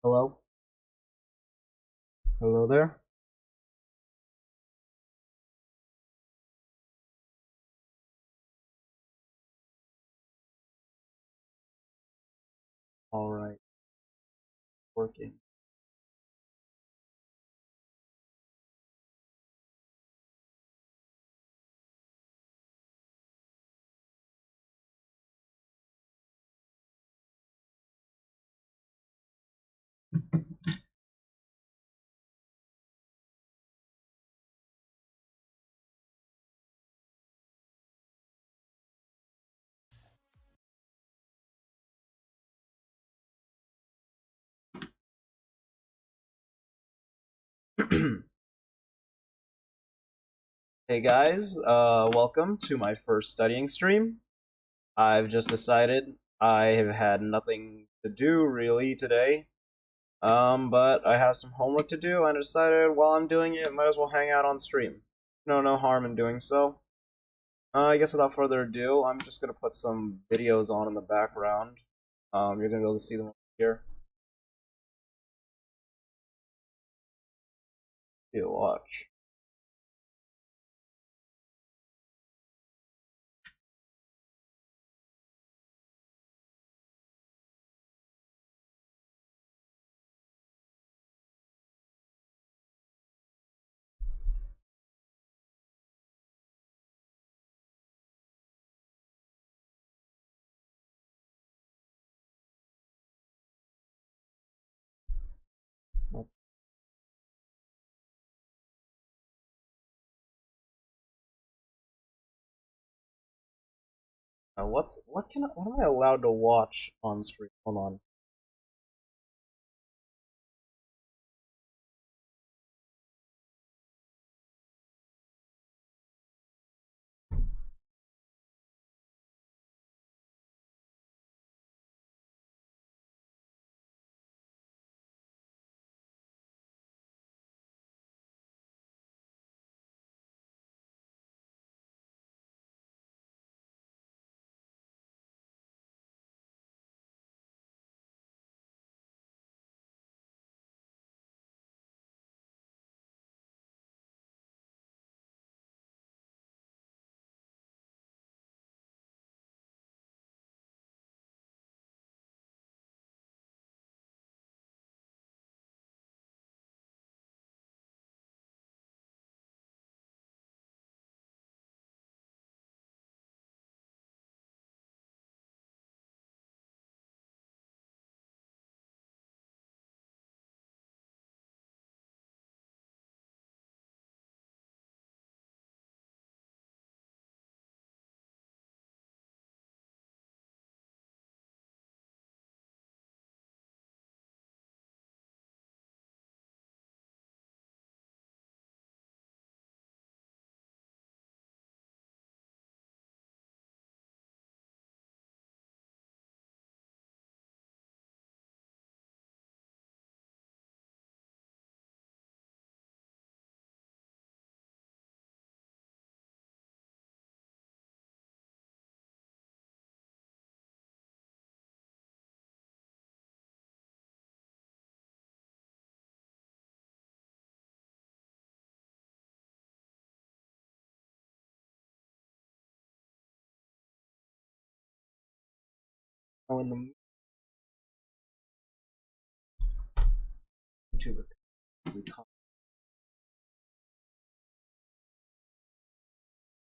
Hello? Hello there? Alright, working. Hey guys, welcome to my first studying stream. I've just decided I have had nothing to do really today, but I have some homework to do, and I decided while I'm doing it, might as well hang out on stream. No harm in doing so. I guess without further ado, I'm just gonna put some videos on in the background. You're gonna be able to see them here. You watch. Let's, what am I allowed to watch on stream? Hold on. Oh, in the VTuber.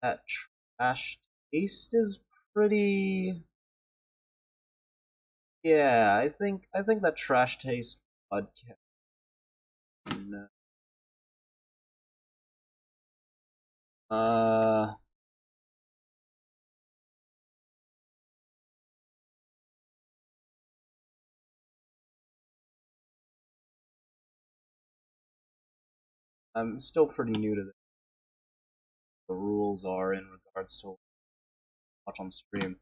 That trash taste is pretty. Yeah, I think that Trash Taste podcast. Uh, I'm still pretty new to the rules are in regards to watch on stream.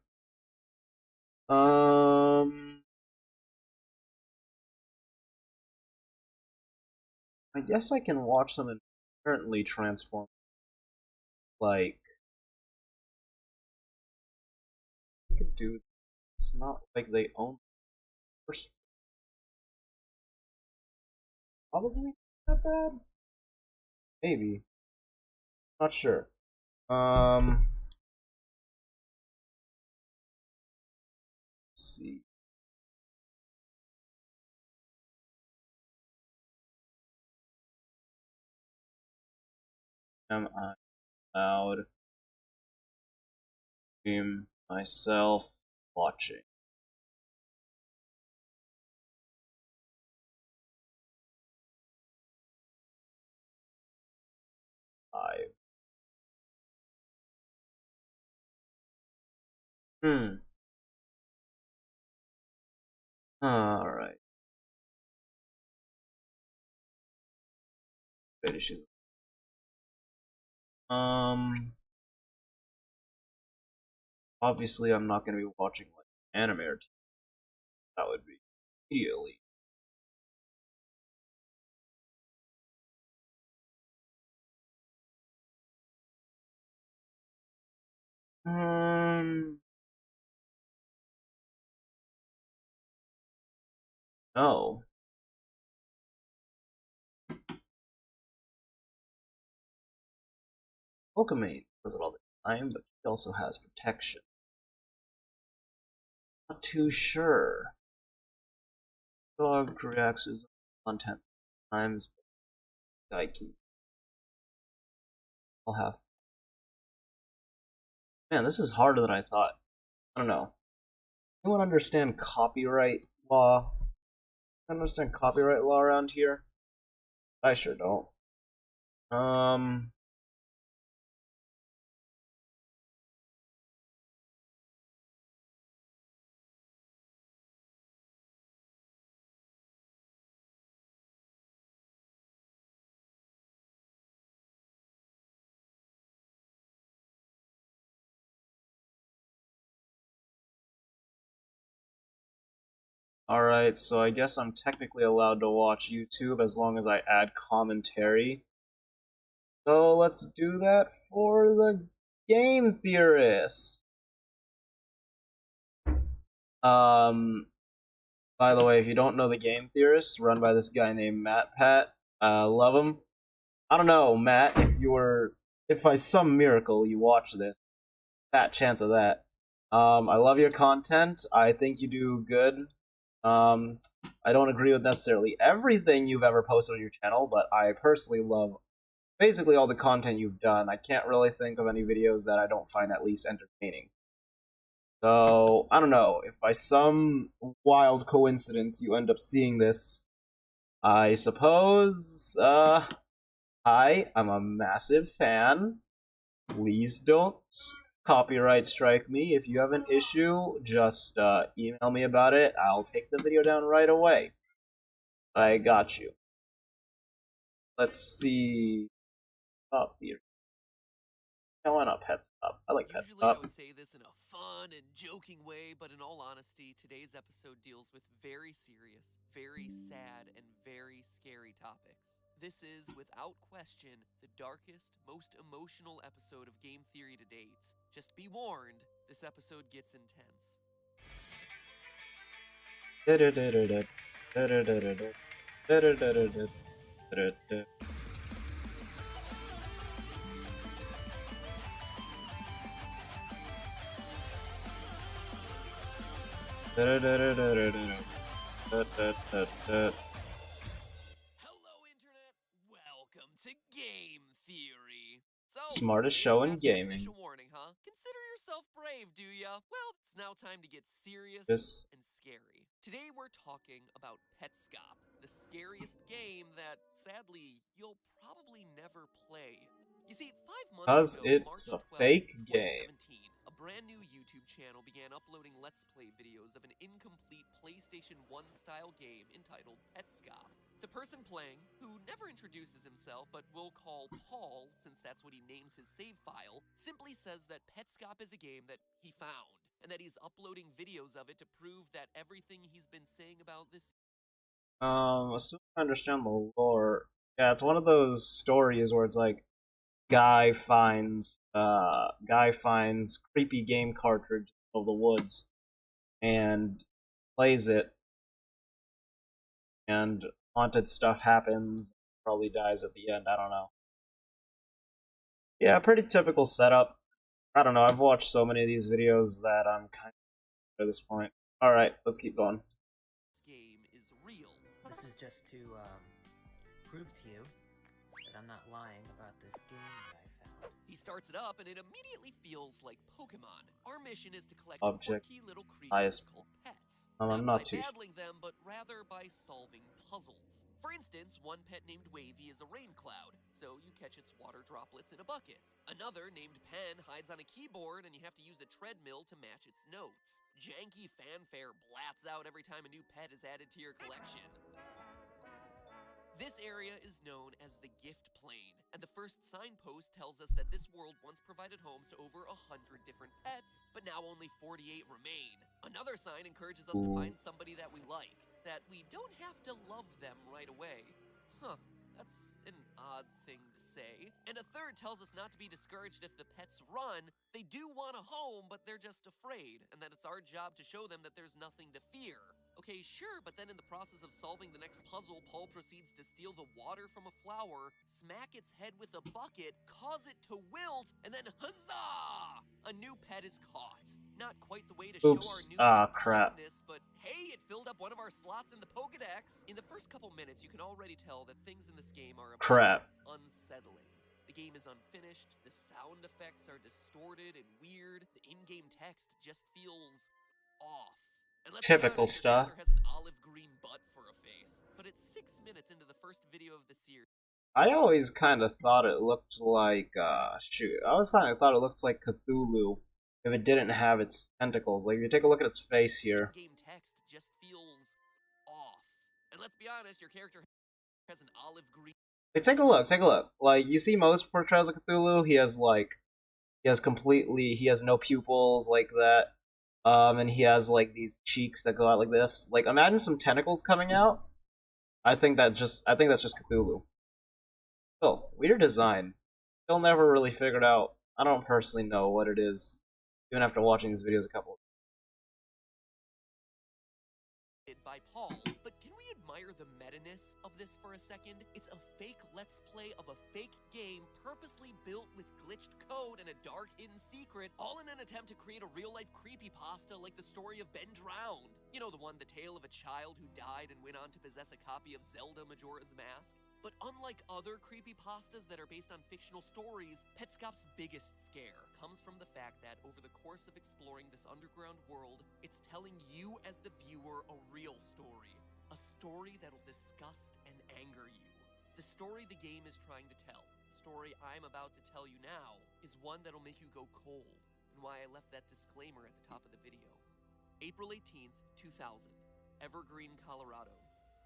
I guess I can watch them inherently transform. Like, I could do. It's not like they own. First, probably not that bad. Maybe. Not sure. Let's see. Am I allowed to stream myself watching? Live. Hmm. All right. Great issue. Obviously, I'm not going to be watching like anime or TV. That would be immediately. Um. No. Pokemon does it all the time, but he also has protection. Not too sure. Dog reacts to content times, but I can. I'll have. Man, this is harder than I thought. I don't know. Anyone understand copyright law? Understand copyright law around here? I sure don't. Um. Alright, so I guess I'm technically allowed to watch YouTube as long as I add commentary. So let's do that for the Game Theorist. Um, by the way, if you don't know the Game Theorist, run by this guy named Matt Pat. Love him. I don't know, Matt, if by some miracle you watch this, fat chance of that. I love your content. I think you do good. Um, I don't agree with necessarily everything you've ever posted on your channel, but I personally love basically all the content you've done. I can't really think of any videos that I don't find at least entertaining. So, I don't know, if by some wild coincidence you end up seeing this, I suppose, hi, I'm a massive fan. Please don't copyright strike me. If you have an issue, just email me about it. I'll take the video down right away. I got you. Let's see. Stop here. No, why not Pet Stop? I like Pet Usually Stop. I would say this in a fun and joking way, but in all honesty, today's episode deals with very serious, very sad, and very scary topics. This is, without question, the darkest, most emotional episode of Game Theory to date. Just be warned, this episode gets intense. Hello, Internet! Welcome to Game Theory! So, Smartest big show in festive gaming. initial warning, huh? Consider yourself brave, do ya? Well, it's now time to get serious This and scary. Today we're talking about Petscop, the scariest game that, sadly, you'll probably never play. You see, 5 months because ago, it's March a 12th, fake game. 2017, a brand new YouTube channel began uploading Let's Play videos of an incomplete PlayStation 1 style game entitled Petscop. The person playing, who never introduces himself but we'll call Paul since that's what he names his save file, simply says that Petscop is a game that he found, and that he's uploading videos of it to prove that everything he's been saying about this. Assuming I understand the lore, yeah, it's one of those stories where it's like guy finds creepy game cartridge of the woods and plays it, and haunted stuff happens. Probably dies at the end. I don't know. Yeah, pretty typical setup. I don't know. I've watched so many of these videos that I'm kind of at this point. All right, let's keep going. Game is real. This is just to prove to you that I'm not lying about this game that I found. He starts it up and it immediately feels like Pokemon. Our mission is to collect Object quirky little creatures highest. called pets. I'm Not not by too. battling them, but rather by solving puzzles. For instance, one pet named Wavy is a rain cloud, so you catch its water droplets in a bucket. Another named Pen hides on a keyboard and you have to use a treadmill to match its notes. Janky Fanfare blats out every time a new pet is added to your collection. This area is known as the Gift Plane, and the first signpost tells us that this world once provided homes to over 100 different pets, but now only 48 remain. Another sign encourages us to find somebody that we like, that we don't have to love them right away. Huh, that's an odd thing to say. And a third tells us not to be discouraged if the pets run. They do want a home, but they're just afraid, and that it's our job to show them that there's nothing to fear. Okay, sure, but then in the process of solving the next puzzle, Paul proceeds to steal the water from a flower, smack its head with a bucket, cause it to wilt, and then huzzah! A new pet is caught. Not quite the way to show our new pet Crap. kindness, but hey, it filled up one of our slots in the Pokedex. In the first couple minutes, you can already tell that things in this game are a bit unsettling. The game is unfinished, the sound effects are distorted and weird, the in-game text just feels off. And let's be Typical honest, your stuff. character has an olive green butt for a face. But it's 6 minutes into the first video of the series. I always kind of thought it looked like shoot. I always kind of thought it looked like Cthulhu if it didn't have its tentacles. Like if you take a look at its face here. In-game text just feels off. And let's be honest, your character has an olive green. Like, take a look. Take a look. Like you see most portrayals of Cthulhu, he has no pupils like that. And he has like these cheeks that go out like this. Like imagine some tentacles coming out. I think that's just Cthulhu. Oh, weird design. Still never really figured out. I don't personally know what it is, even after watching these videos a couple. By Paul, but can we admire the meta-ness of this for a second? It's a fake Let's Play of a fake game purposely built with glitched code and a dark hidden secret, all in an attempt to create a real-life creepypasta like the story of Ben Drowned. You know, the one, the tale of a child who died and went on to possess a copy of Zelda Majora's Mask? But unlike other creepypastas that are based on fictional stories, Petscop's biggest scare comes from the fact that over the course of exploring this underground world, it's telling you as the viewer a real story. A story that'll disgust and anger you. The story the game is trying to tell, the story I'm about to tell you now, is one that'll make you go cold, and why I left that disclaimer at the top of the video. April 18th, 2000, Evergreen, Colorado.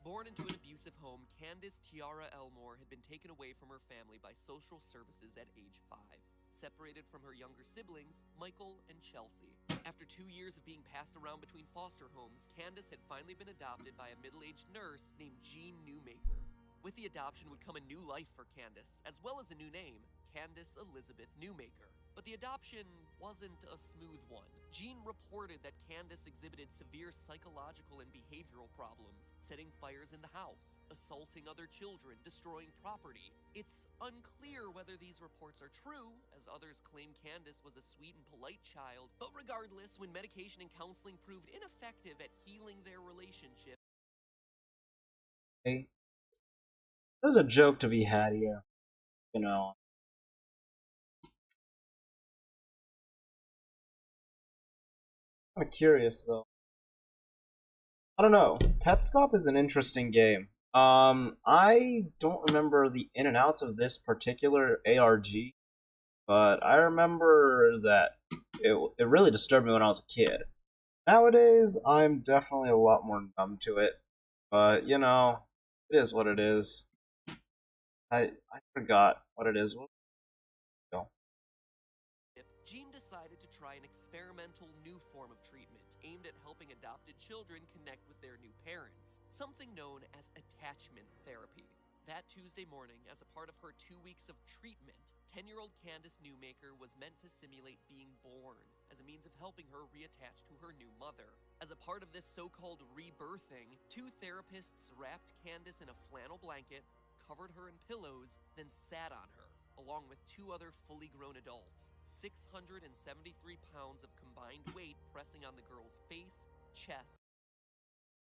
Born into an abusive home, Candace Tiara Elmore had been taken away from her family by social services at age 5, separated from her younger siblings, Michael and Chelsea. After 2 years of being passed around between foster homes, Candace had finally been adopted by a middle-aged nurse named Jean Newmaker. With the adoption would come a new life for Candace, as well as a new name, Candace Elizabeth Newmaker. But the adoption wasn't a smooth one. Jean reported that Candace exhibited severe psychological and behavioral problems, setting fires in the house, assaulting other children, destroying property. It's unclear whether these reports are true, as others claim Candace was a sweet and polite child, but regardless, when medication and counseling proved ineffective at healing their relationship, Hey, there's a joke to be had here, you know. I'm curious though. I don't know. Petscop is an interesting game. I don't remember the in and outs of this particular ARG, but I remember that it really disturbed me when I was a kid. Nowadays, I'm definitely a lot more numb to it, but you know, it is what it is. I forgot what it is. Jean decided to try an experimental new form of treatment aimed at helping adopted children connect with their new parents, something known as attachment therapy. That Tuesday morning, as a part of her 2 weeks of treatment, 10-year-old Candace Newmaker was meant to simulate being born as a means of helping her reattach to her new mother. As a part of this so-called rebirthing, 2 therapists wrapped Candace in a flannel blanket, covered her in pillows, then sat on her, along with 2 other fully grown adults, 673 pounds of combined weight pressing on the girl's face, chest.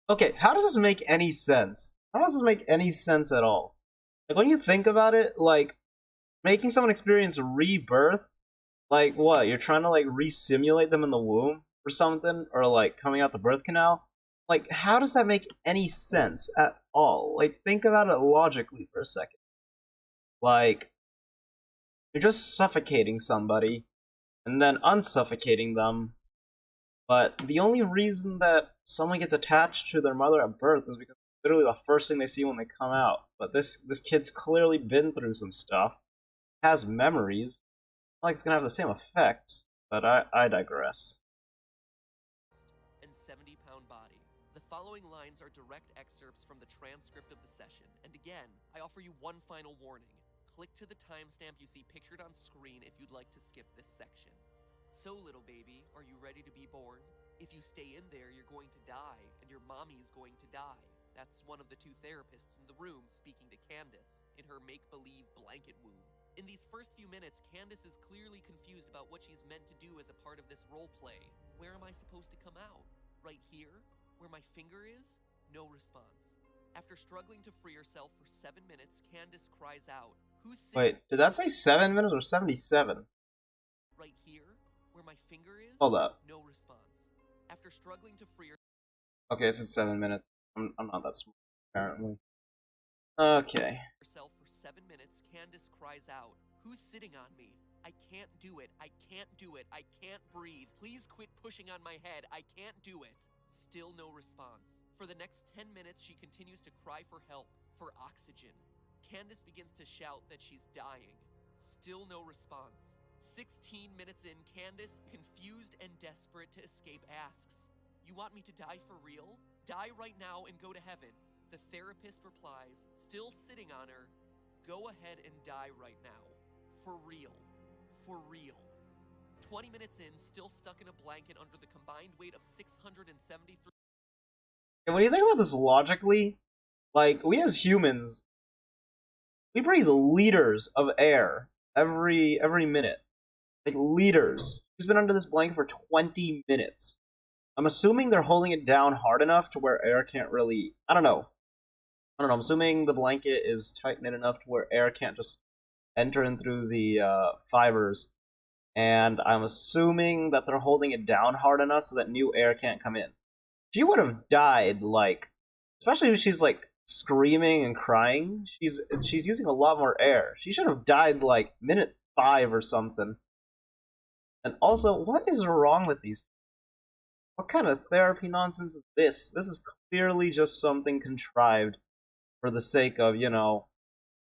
Okay, how does this make any sense? How does this make any sense at all? Like when you think about it, like making someone experience rebirth, like what? You're trying to like re-simulate them in the womb or something, or like coming out the birth canal. Like, how does that make any sense at all? Like, think about it logically for a second. Like, you're just suffocating somebody and then unsuffocating them. But the only reason that someone gets attached to their mother at birth is because it's literally the first thing they see when they come out. But this kid's clearly been through some stuff, has memories. Like it's gonna have the same effect. But I digress. And 70-pound body. The following lines are direct excerpts from the transcript of the session. And again, I offer you one final warning. Click to the timestamp you see pictured on screen if you'd like to skip this section. So, little baby, are you ready to be born? If you stay in there, you're going to die, and your mommy's going to die. That's one of the 2 therapists in the room speaking to Candace in her make-believe blanket womb. In these first few minutes, Candace is clearly confused about what she's meant to do as a part of this role play. Where am I supposed to come out? Right here? Where my finger is? No response. After struggling to free herself for 7 minutes, Candace cries out, "Who's sitting?" Wait, did that say 7 minutes or 77? Right here? Where my finger is? Hold up. No response. After struggling to free Okay, it said 7 minutes. I'm not that smart, apparently. Okay. herself for 7 minutes, Candace cries out, "Who's sitting on me? I can't do it. I can't do it. I can't breathe. Please quit pushing on my head. I can't do it." Still no response. For the next 10 minutes, she continues to cry for help, for oxygen. Candace begins to shout that she's dying. Still no response. 16 minutes in, Candace, confused and desperate to escape, asks, "You want me to die for real? Die right now and go to heaven." The therapist replies, still sitting on her, "Go ahead and die right now. For real. For real." 20 minutes in, still stuck in a blanket under the combined weight of 673. And when you think about this logically, like we as humans, we breathe liters of air every minute. Like liters. She's been under this blanket for 20 minutes. I'm assuming they're holding it down hard enough to where air can't really. I don't know. I'm assuming the blanket is tight knit enough to where air can't just enter in through the fibers. And I'm assuming that they're holding it down hard enough so that new air can't come in. She would have died, like, especially if she's like screaming and crying. She's using a lot more air. She should have died like minute 5 or something. And also, what is wrong with these? What kind of therapy nonsense is this? This is clearly just something contrived for the sake of, you know,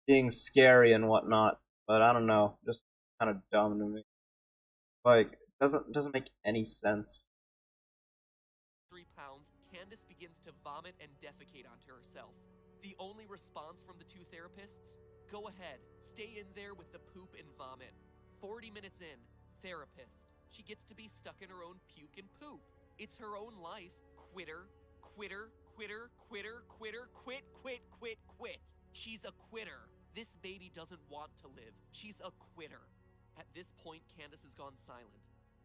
being scary and whatnot. But I don't know, just kind of dumb to me. Like, doesn't make any sense. 3 pounds, Candace begins to vomit and defecate onto herself. The only response from the 2 therapists? "Go ahead, stay in there with the poop and vomit." 40 minutes in, therapist. She gets to be stuck in her own puke and poop. It's her own life. Quitter, quitter, quitter, quitter, quitter, quit, quit, quit, quit. She's a quitter. This baby doesn't want to live. She's a quitter. At this point, Candace has gone silent.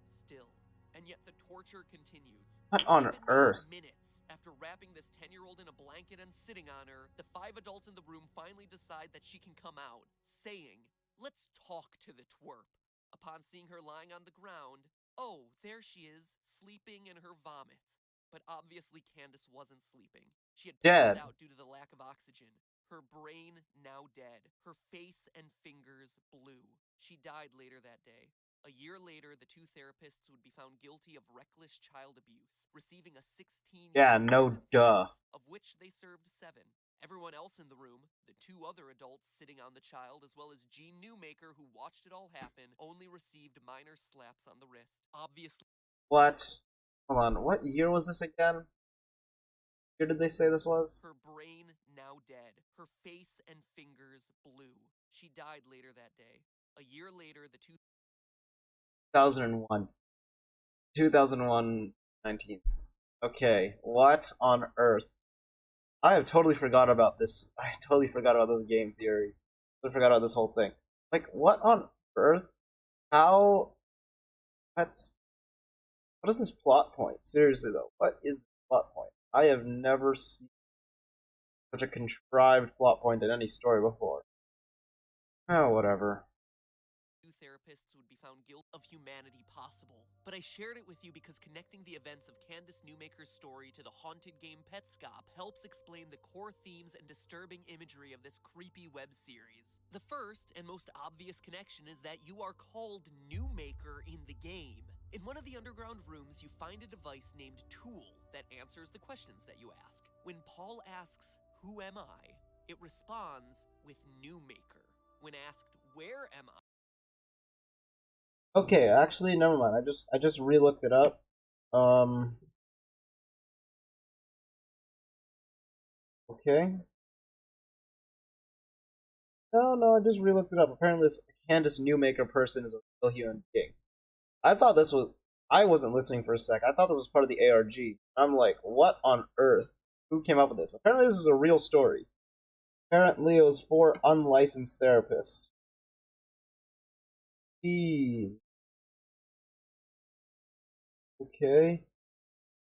Still. And yet the torture continues. What on 7 earth? minutes after wrapping this 10-year-old in a blanket and sitting on her, the 5 adults in the room finally decide that she can come out, saying, "Let's talk to the twerp." Upon seeing her lying on the ground, Oh, there she is, sleeping in her vomit. But obviously Candace wasn't sleeping. She had passed Dead. out due to the lack of oxygen. Her brain now dead. Her face and fingers blue. She died later that day. A year later, the two therapists would be found guilty of reckless child abuse, receiving a 16-year Yeah, no prison duh. sentence, of which they served 7. Everyone else in the room, the 2 other adults sitting on the child, as well as Gene Newmaker, who watched it all happen, only received minor slaps on the wrist. Obviously, What? Hold on, what year was this again? Year did they say this was? her brain now dead, her face and fingers blue. She died later that day. A year later, the two 2001. 2001 19th. Okay, what on earth? I have totally forgot about this. I totally forgot about this game theory. I forgot about this whole thing. Like, what on earth? How? What is this plot point? Seriously though, what is the plot point? I have never seen such a contrived plot point in any story before. Oh, whatever. therapists would be found guilty of humanity possible. But I shared it with you because connecting the events of Candace Newmaker's story to the haunted game Petscop helps explain the core themes and disturbing imagery of this creepy web series. The first and most obvious connection is that you are called Newmaker in the game. In one of the underground rooms, you find a device named Tool that answers the questions that you ask. When Paul asks, "Who am I?" it responds with Newmaker. When asked, "Where am I?" Okay, actually, never mind. I just re-looked it up. Okay. No, I just re-looked it up. Apparently, this Candace Newmaker person is a real human being. I thought this was. I wasn't listening for a sec. I thought this was part of the ARG. I'm like, what on earth? Who came up with this? Apparently, this is a real story. Apparently, it was 4 unlicensed therapists. Jeez. Okay.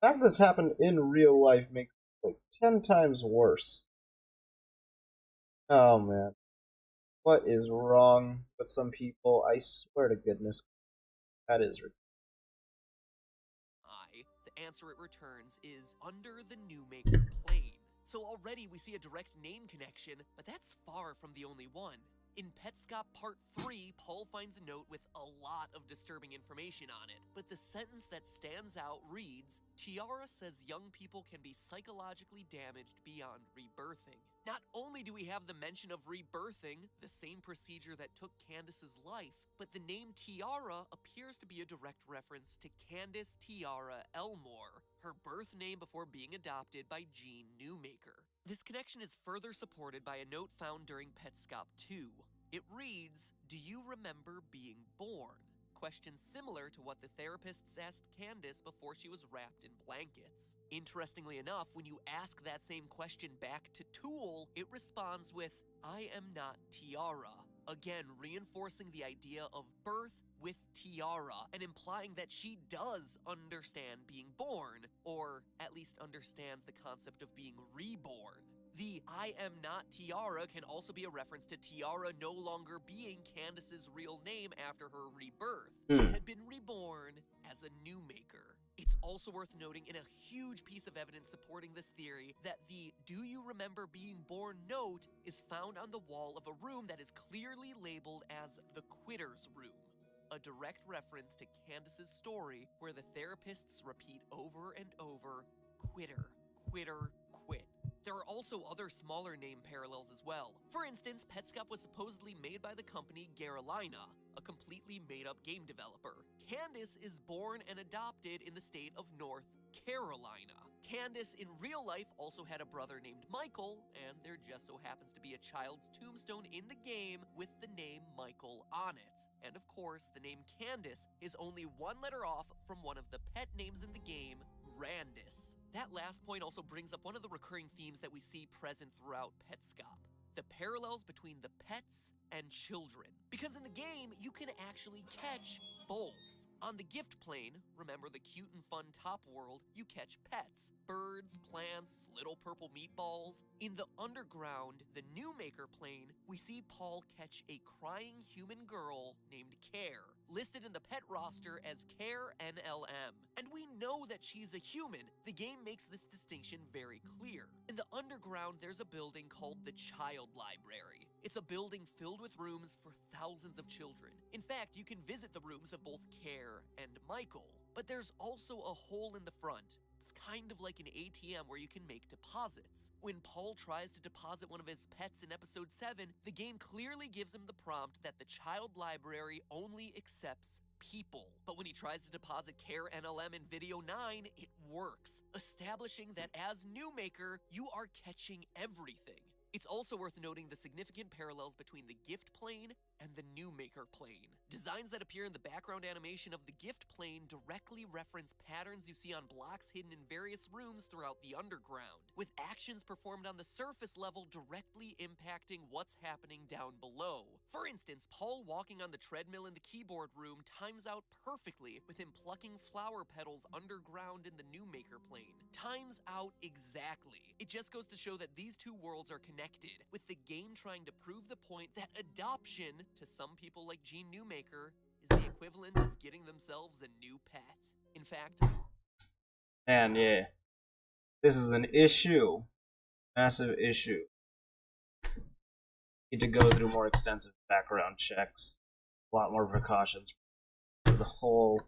The fact this happened in real life makes it like 10 times worse. Oh man. What is wrong with some people? I swear to goodness. That is ridiculous. The answer it returns is under the Newmaker plane. So already we see a direct name connection, but that's far from the only one. In Petscop Part 3, Paul finds a note with a lot of disturbing information on it, but the sentence that stands out reads, "Tiara says young people can be psychologically damaged beyond rebirthing." Not only do we have the mention of rebirthing, the same procedure that took Candace's life, but the name Tiara appears to be a direct reference to Candace Tiara Elmore, her birth name before being adopted by Gene Newmaker. This connection is further supported by a note found during Petscop 2. It reads, "Do you remember being born?" Question similar to what the therapists asked Candace before she was wrapped in blankets. Interestingly enough, when you ask that same question back to Tool, it responds with, "I am not Tiara." Again, reinforcing the idea of birth with Tiara and implying that she does understand being born, or at least understands the concept of being reborn. The "I am not Tiara" can also be a reference to Tiara no longer being Candace's real name after her rebirth. She had been reborn as a Newmaker. It's also worth noting in a huge piece of evidence supporting this theory that the "Do you remember being born" note is found on the wall of a room that is clearly labeled as the Quitter's Room. A direct reference to Candace's story where the therapists repeat over and over, "Quitter, quitter, quit." There are also other smaller name parallels as well. For instance, Petscop was supposedly made by the company Carolina, a completely made-up game developer. Candace is born and adopted in the state of North Carolina. Candace in real life also had a brother named Michael, and there just so happens to be a child's tombstone in the game with the name Michael on it. And of course, the name Candace is only 1 letter off from one of the pet names in the game, Randus. That last point also brings up one of the recurring themes that we see present throughout Petscop: the parallels between the pets and children. Because in the game, you can actually catch both. On the gift plane, remember the cute and fun top world, you catch pets, birds, plants, little purple meatballs. In the underground, the Newmaker plane, we see Paul catch a crying human girl named Care, listed in the pet roster as Care NLM. And we know that she's a human. The game makes this distinction very clear. In the underground, there's a building called the Child Library. It's a building filled with rooms for thousands of children. In fact, you can visit the rooms of both Care and Michael. But there's also a hole in the front. It's kind of like an ATM where you can make deposits. When Paul tries to deposit one of his pets in episode 7, the game clearly gives him the prompt that the child library only accepts people. But when he tries to deposit Care NLM in video 9, it works, establishing that as Newmaker, you are catching everything. It's also worth noting the significant parallels between the gift plane and the Newmaker plane. Designs that appear in the background animation of the gift plane directly reference patterns you see on blocks hidden in various rooms throughout the underground, with actions performed on the surface level directly impacting what's happening down below. For instance, Paul walking on the treadmill in the keyboard room times out perfectly with him plucking flower petals underground in the Newmaker plane. Times out exactly. It just goes to show that these two worlds are connected, with the game trying to prove the point that adoption, to some people like Gene Newmaker, is the equivalent of getting themselves a new pet. In fact, And yeah, this is an issue, massive issue. Need to go through more extensive background checks, a lot more precautions for the whole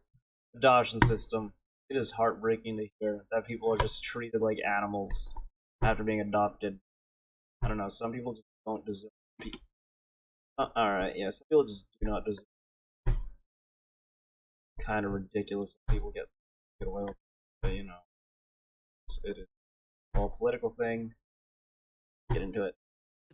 adoption system. It is heartbreaking to hear that people are just treated like animals after being adopted. I don't know, some people just don't deserve people. Alright, yeah, some people just do not deserve. Kind of ridiculous if people get away with it, but you know, it is a whole political thing. Get into it.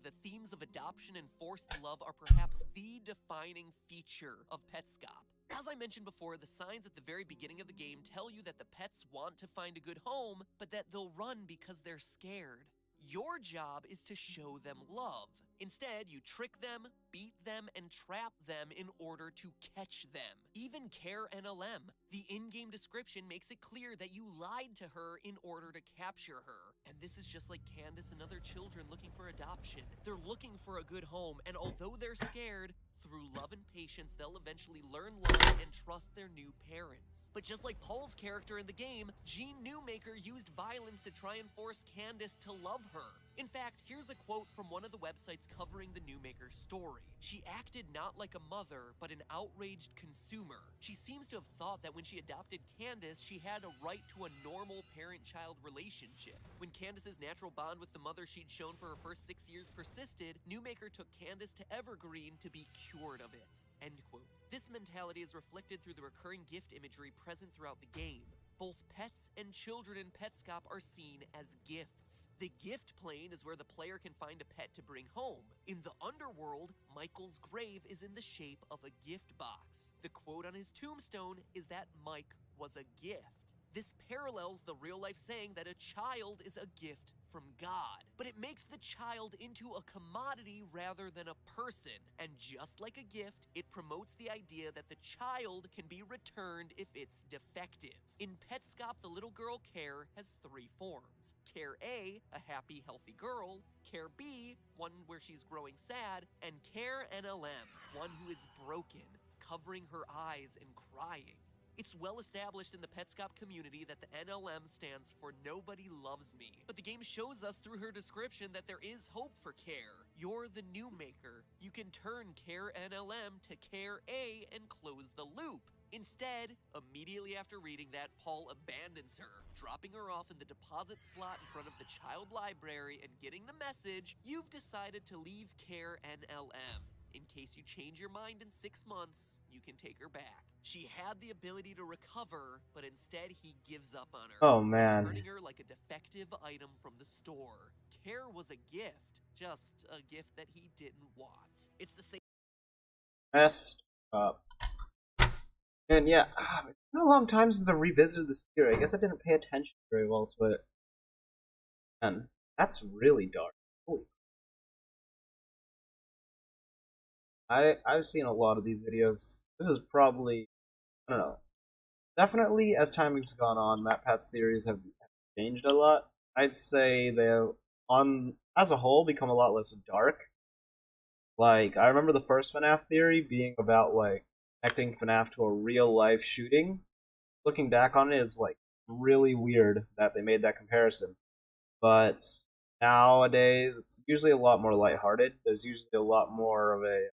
the themes of adoption and forced love are perhaps the defining feature of Petscop. As I mentioned before, the signs at the very beginning of the game tell you that the pets want to find a good home, but that they'll run because they're scared. Your job is to show them love. Instead, you trick them, beat them, and trap them in order to catch them. Even Care NLM, the in-game description makes it clear that you lied to her in order to capture her. And this is just like Candace and other children looking for adoption. They're looking for a good home, and although they're scared, through love and patience, they'll eventually learn love and trust their new parents. But just like Paul's character in the game, Gene Newmaker used violence to try and force Candace to love her. In fact, here's a quote from one of the websites covering the Newmaker story. She acted not like a mother, but an outraged consumer. She seems to have thought that when she adopted Candace, she had a right to a normal parent-child relationship. When Candace's natural bond with the mother she'd shown for her first 6 years persisted, Newmaker took Candace to Evergreen to be cured of it. End quote. This mentality is reflected through the recurring gift imagery present throughout the game. Both pets and children in Petscop are seen as gifts. The gift plane is where the player can find a pet to bring home. In the underworld, Michael's grave is in the shape of a gift box. The quote on his tombstone is that Mike was a gift. This parallels the real-life saying that a child is a gift from God. But it makes the child into a commodity rather than a person. And just like a gift, it promotes the idea that the child can be returned if it's defective. In Petscop, the little girl Care has 3 forms. Care A, a happy, healthy girl. Care B, one where she's growing sad. And Care NLM, one who is broken, covering her eyes and crying. It's well established in the Petscop community that the NLM stands for Nobody Loves Me, but the game shows us through her description that there is hope for Care. You're the Newmaker. You can turn Care NLM to Care A and close the loop. Instead, immediately after reading that, Paul abandons her, dropping her off in the deposit slot in front of the child library and getting the message, you've decided to leave Care NLM. In case you change your mind in 6 months, you can take her back. She had the ability to recover, but instead he gives up on her. Oh man. Turning her like a defective item from the store. Care was a gift, just a gift that he didn't want. It's the same. Messed up. And yeah, it's been a long time since I revisited this theory. I guess I didn't pay attention very well to it. And that's really dark. Holy. I've seen a lot of these videos. This is probably, I don't know. Definitely, as time has gone on, MatPat's theories have changed a lot. I'd say they've, as a whole, become a lot less dark. Like, I remember the first FNAF theory being about, like, connecting FNAF to a real life shooting. Looking back on it is like really weird that they made that comparison. But nowadays it's usually a lot more lighthearted. There's usually a lot more of a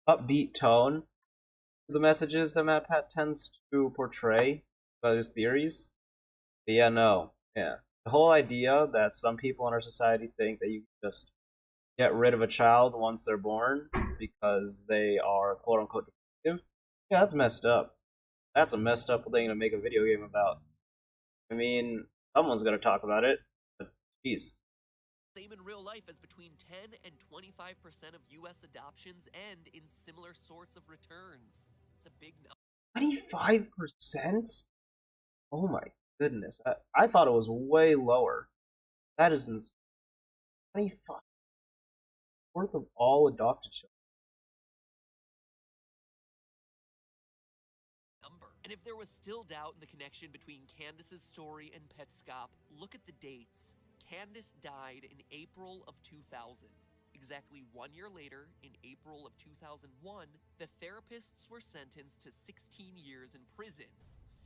upbeat tone to the messages that MatPat tends to portray about his theories. But yeah, no. Yeah. The whole idea that some people in our society think that you can just get rid of a child once they're born because they are quote unquote defective, yeah, that's messed up. That's a messed up thing to make a video game about. I mean, someone's gonna talk about it, but jeez. Same in real life as between 10 and 25% of US adoptions end in similar sorts of returns. It's a big number. 25%? Oh my goodness. I thought it was way lower. That is insane. 25 worth of all adopted children. And if there was still doubt in the connection between Candace's story and Petscop, look at the dates. Candace died in April of 2000. Exactly 1 year later, in April of 2001, the therapists were sentenced to 16 years in prison.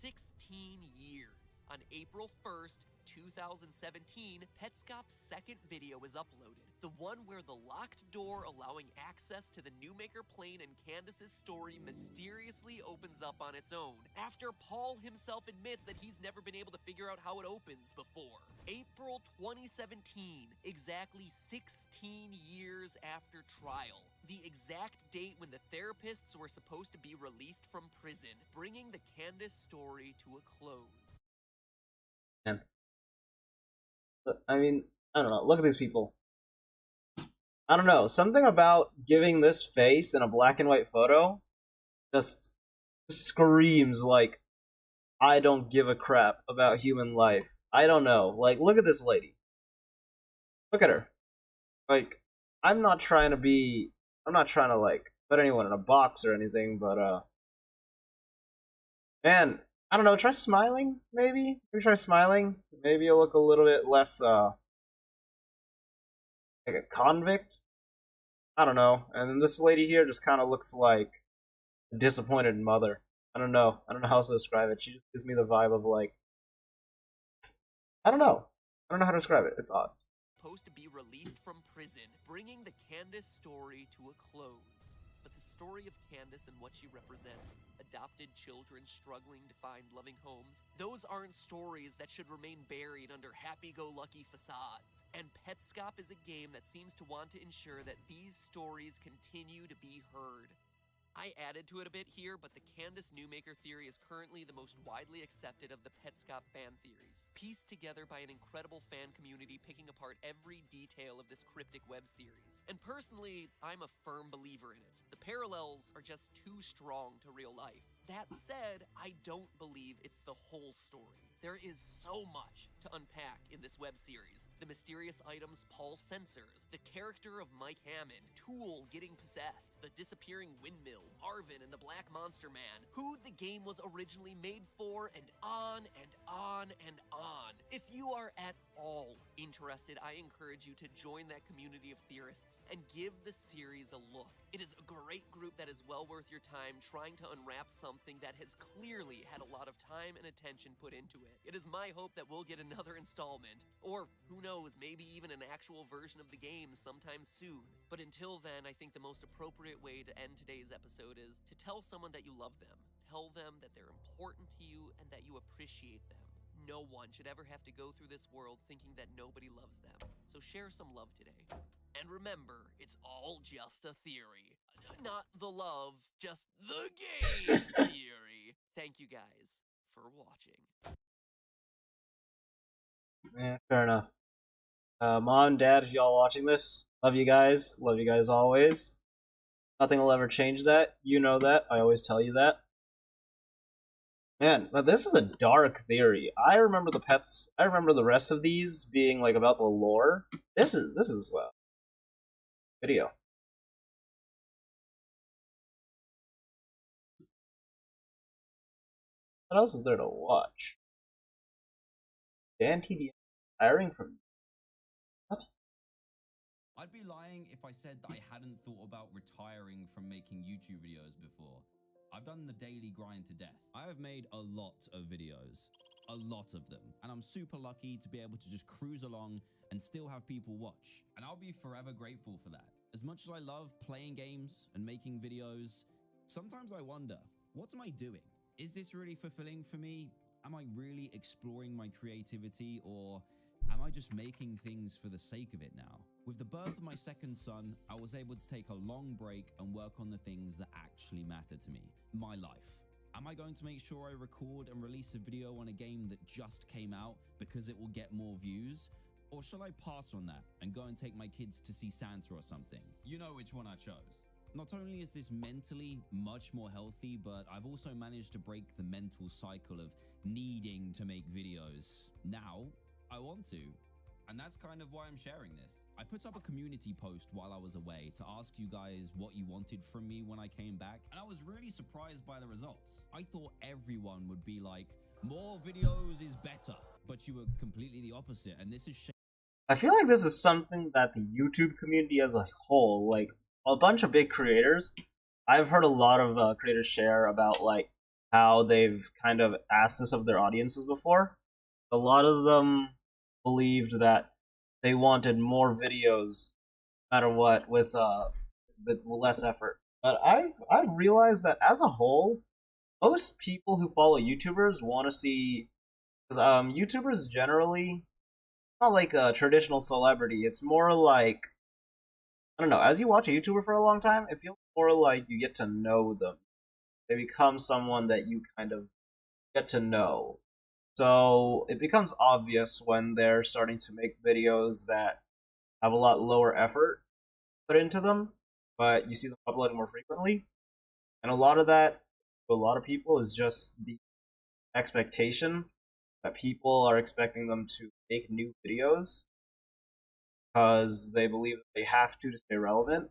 16 years. On April 1st, 2017, Petscop's second video was uploaded. The one where the locked door allowing access to the Newmaker plane and Candace's story mysteriously opens up on its own, after Paul himself admits that he's never been able to figure out how it opens before. April 2017, exactly 16 years after trial. The exact date when the therapists were supposed to be released from prison, bringing the Candace story to a close. And I mean, I don't know. Look at these people. I don't know. Something about giving this face in a black and white photo just screams like I don't give a crap about human life. I don't know. Like, look at this lady. Look at her. Like, I'm not trying to like put anyone in a box or anything, but man, I don't know, try smiling, maybe? Maybe try smiling. Maybe you'll look a little bit less like a convict. I don't know. And then this lady here just kinda looks like a disappointed mother. I don't know. I don't know how else to describe it. She just gives me the vibe of like I don't know. I don't know how to describe it. It's odd. Supposed to be released from prison, bringing the Candace story to a close. But the story of Candace and what she represents, adopted children struggling to find loving homes, those aren't stories that should remain buried under happy-go-lucky facades. And Petscop is a game that seems to want to ensure that these stories continue to be heard. I added to it a bit here, but the Candace Newmaker theory is currently the most widely accepted of the Petscop fan theories, pieced together by an incredible fan community picking apart every detail of this cryptic web series. And personally, I'm a firm believer in it. The parallels are just too strong to real life. That said, I don't believe it's the whole story. There is so much to unpack in this web series. The mysterious items Paul censors, the character of Mike Hammond, Tool getting possessed, the disappearing windmill, Marvin and the Black Monster Man, who the game was originally made for, and on and on and on. If you are at all interested, I encourage you to join that community of theorists and give the series a look. It is a great group that is well worth your time trying to unwrap something that has clearly had a lot of time and attention put into it. It is my hope that we'll get another installment, or who knows, maybe even an actual version of the game sometime soon. But until then, I think the most appropriate way to end today's episode is to tell someone that you love them. Tell them that they're important to you and that you appreciate them. No one should ever have to go through this world thinking that nobody loves them. So share some love today. And remember, it's all just a theory. Not the love, just the game theory. Thank you guys for watching. Yeah, fair enough. Mom, Dad, if y'all watching this, love you guys. Love you guys always. Nothing will ever change that. You know that. I always tell you that. Man, but this is a dark theory. I remember the pets. I remember the rest of these being like about the lore. This is video. What else is there to watch? Dan TD hiring from what? I'd be lying if I said that I hadn't thought about retiring from making YouTube videos before. I've done the daily grind to death. I have made a lot of videos, a lot of them, and I'm super lucky to be able to just cruise along and still have people watch. And I'll be forever grateful for that. As much as I love playing games and making videos, sometimes I wonder, what am I doing? Is this really fulfilling for me? Am I really exploring my creativity, or am I just making things for the sake of it now? With the birth of my second son, I was able to take a long break and work on the things that actually matter to me, my life. Am I going to make sure I record and release a video on a game that just came out because it will get more views? Or shall I pass on that and go and take my kids to see Santa or something? You know which one I chose. Not only is this mentally much more healthy, but I've also managed to break the mental cycle of needing to make videos. Now, I want to. And that's kind of why I'm sharing this. I put up a community post while I was away to ask you guys what you wanted from me when I came back, and I was really surprised by the results. I thought everyone would be like, more videos is better, but you were completely the opposite, and this is I feel like this is something that the YouTube community as a whole, like a bunch of big creators, I've heard a lot of creators share about like how they've kind of asked this of their audiences before. A lot of them believed that they wanted more videos, no matter what, with less effort. But I've realized that as a whole, most people who follow YouTubers want to see, because YouTubers generally not like a traditional celebrity. It's more like, I don't know. As you watch a YouTuber for a long time, it feels more like you get to know them. They become someone that you kind of get to know. So it becomes obvious when they're starting to make videos that have a lot lower effort put into them, but you see them uploading more frequently. And a lot of that, to a lot of people, is just the expectation that people are expecting them to make new videos because they believe they have to stay relevant.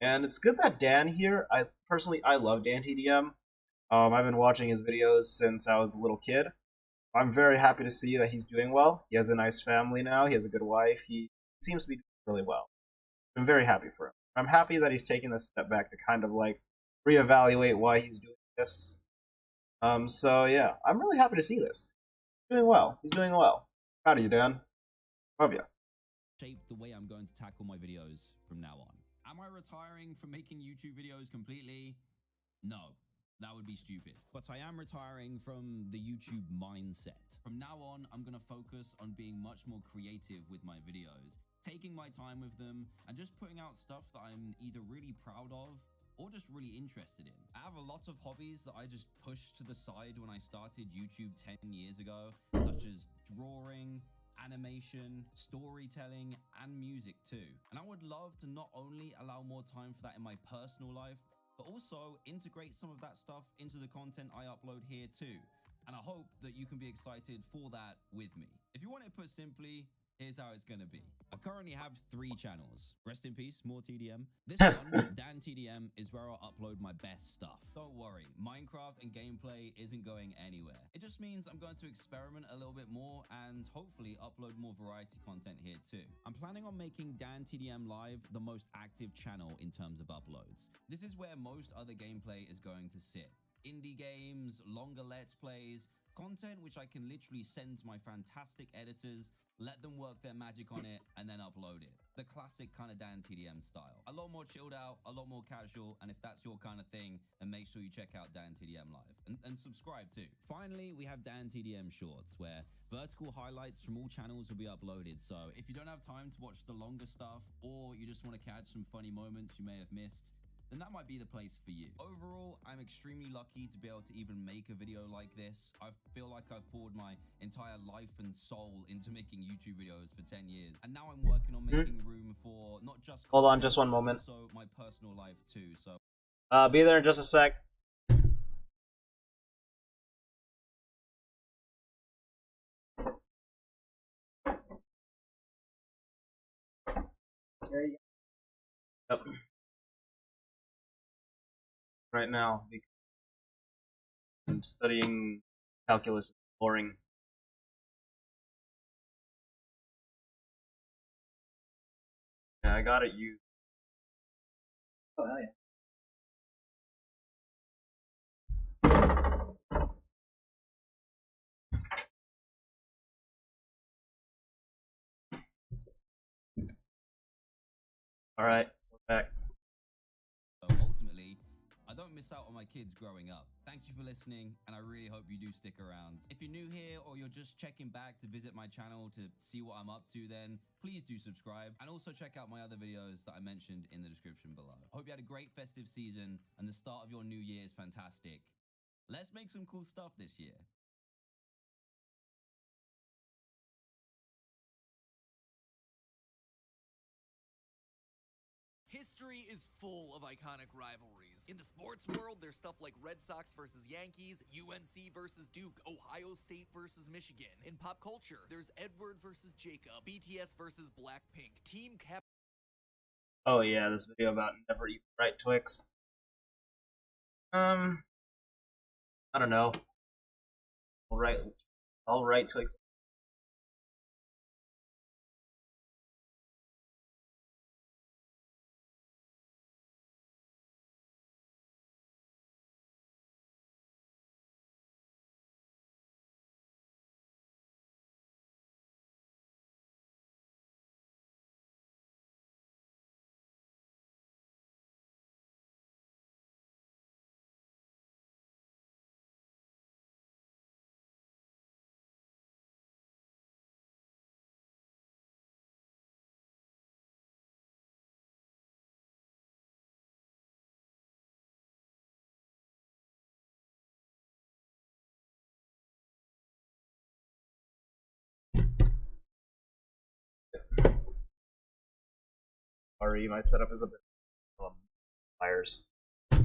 And it's good that Dan here. I love Dan TDM. I've been watching his videos since I was a little kid. I'm very happy to see that he's doing well. He has a nice family now. He has a good wife. He seems to be doing really well. I'm very happy for him. I'm happy that he's taking this step back to kind of like reevaluate why he's doing this. So yeah, I'm really happy to see this. Doing well. He's doing well. Proud of you, Dan. Love you. shape the way I'm going to tackle my videos from now on. Am I retiring from making YouTube videos completely? No, that would be stupid. But I am retiring from the YouTube mindset. From now on, I'm going to focus on being much more creative with my videos, taking my time with them, and just putting out stuff that I'm either really proud of or just really interested in. I have a lot of hobbies that I just pushed to the side when I started YouTube 10 years ago, such as drawing, animation, storytelling, and music too. And I would love to not only allow more time for that in my personal life, but also integrate some of that stuff into the content I upload here too. And I hope that you can be excited for that with me. If you want it put simply, here's how it's gonna be. I currently have 3 channels. Rest in peace, more TDM. This one, Dan TDM, is where I'll upload my best stuff. Don't worry, Minecraft and gameplay isn't going anywhere. It just means I'm going to experiment a little bit more and hopefully upload more variety content here too. I'm planning on making Dan TDM Live the most active channel in terms of uploads. This is where most other gameplay is going to sit. Indie games, longer let's plays, content which I can literally send to my fantastic editors, let them work their magic on it, and then upload it. The classic kind of Dan TDM style. A lot more chilled out, a lot more casual, and if that's your kind of thing, then make sure you check out Dan TDM Live. And subscribe too. Finally, we have Dan TDM Shorts, where vertical highlights from all channels will be uploaded. So if you don't have time to watch the longer stuff, or you just want to catch some funny moments you may have missed, then that might be the place for you. Overall, I'm extremely lucky to be able to even make a video like this. I feel like I've poured my entire life and soul into making YouTube videos for 10 years. And now I'm working on making room for not just Hold on content, just one but moment. also my personal life too. So Be there in just a sec. Yep. Right now, because I'm studying calculus is boring. Yeah, I got it. You. Oh hell yeah. Alright, we're back. Ultimately, I don't miss out on my kids growing up. Thank you for listening, and I really hope you do stick around. If you're new here or you're just checking back to visit my channel to see what I'm up to, then please do subscribe, and also check out my other videos that I mentioned in the description below. I hope you had a great festive season, and the start of your new year is fantastic. Let's make some cool stuff this year. History is full of iconic rivalries. In the sports world, there's stuff like Red Sox versus Yankees, UNC versus Duke, Ohio State versus Michigan. In pop culture, there's Edward versus Jacob, BTS versus Blackpink, Team Cap. Oh yeah, this video about never eat right Twix. I don't know. All right Twix. Sorry, my setup is a bit fires. Let's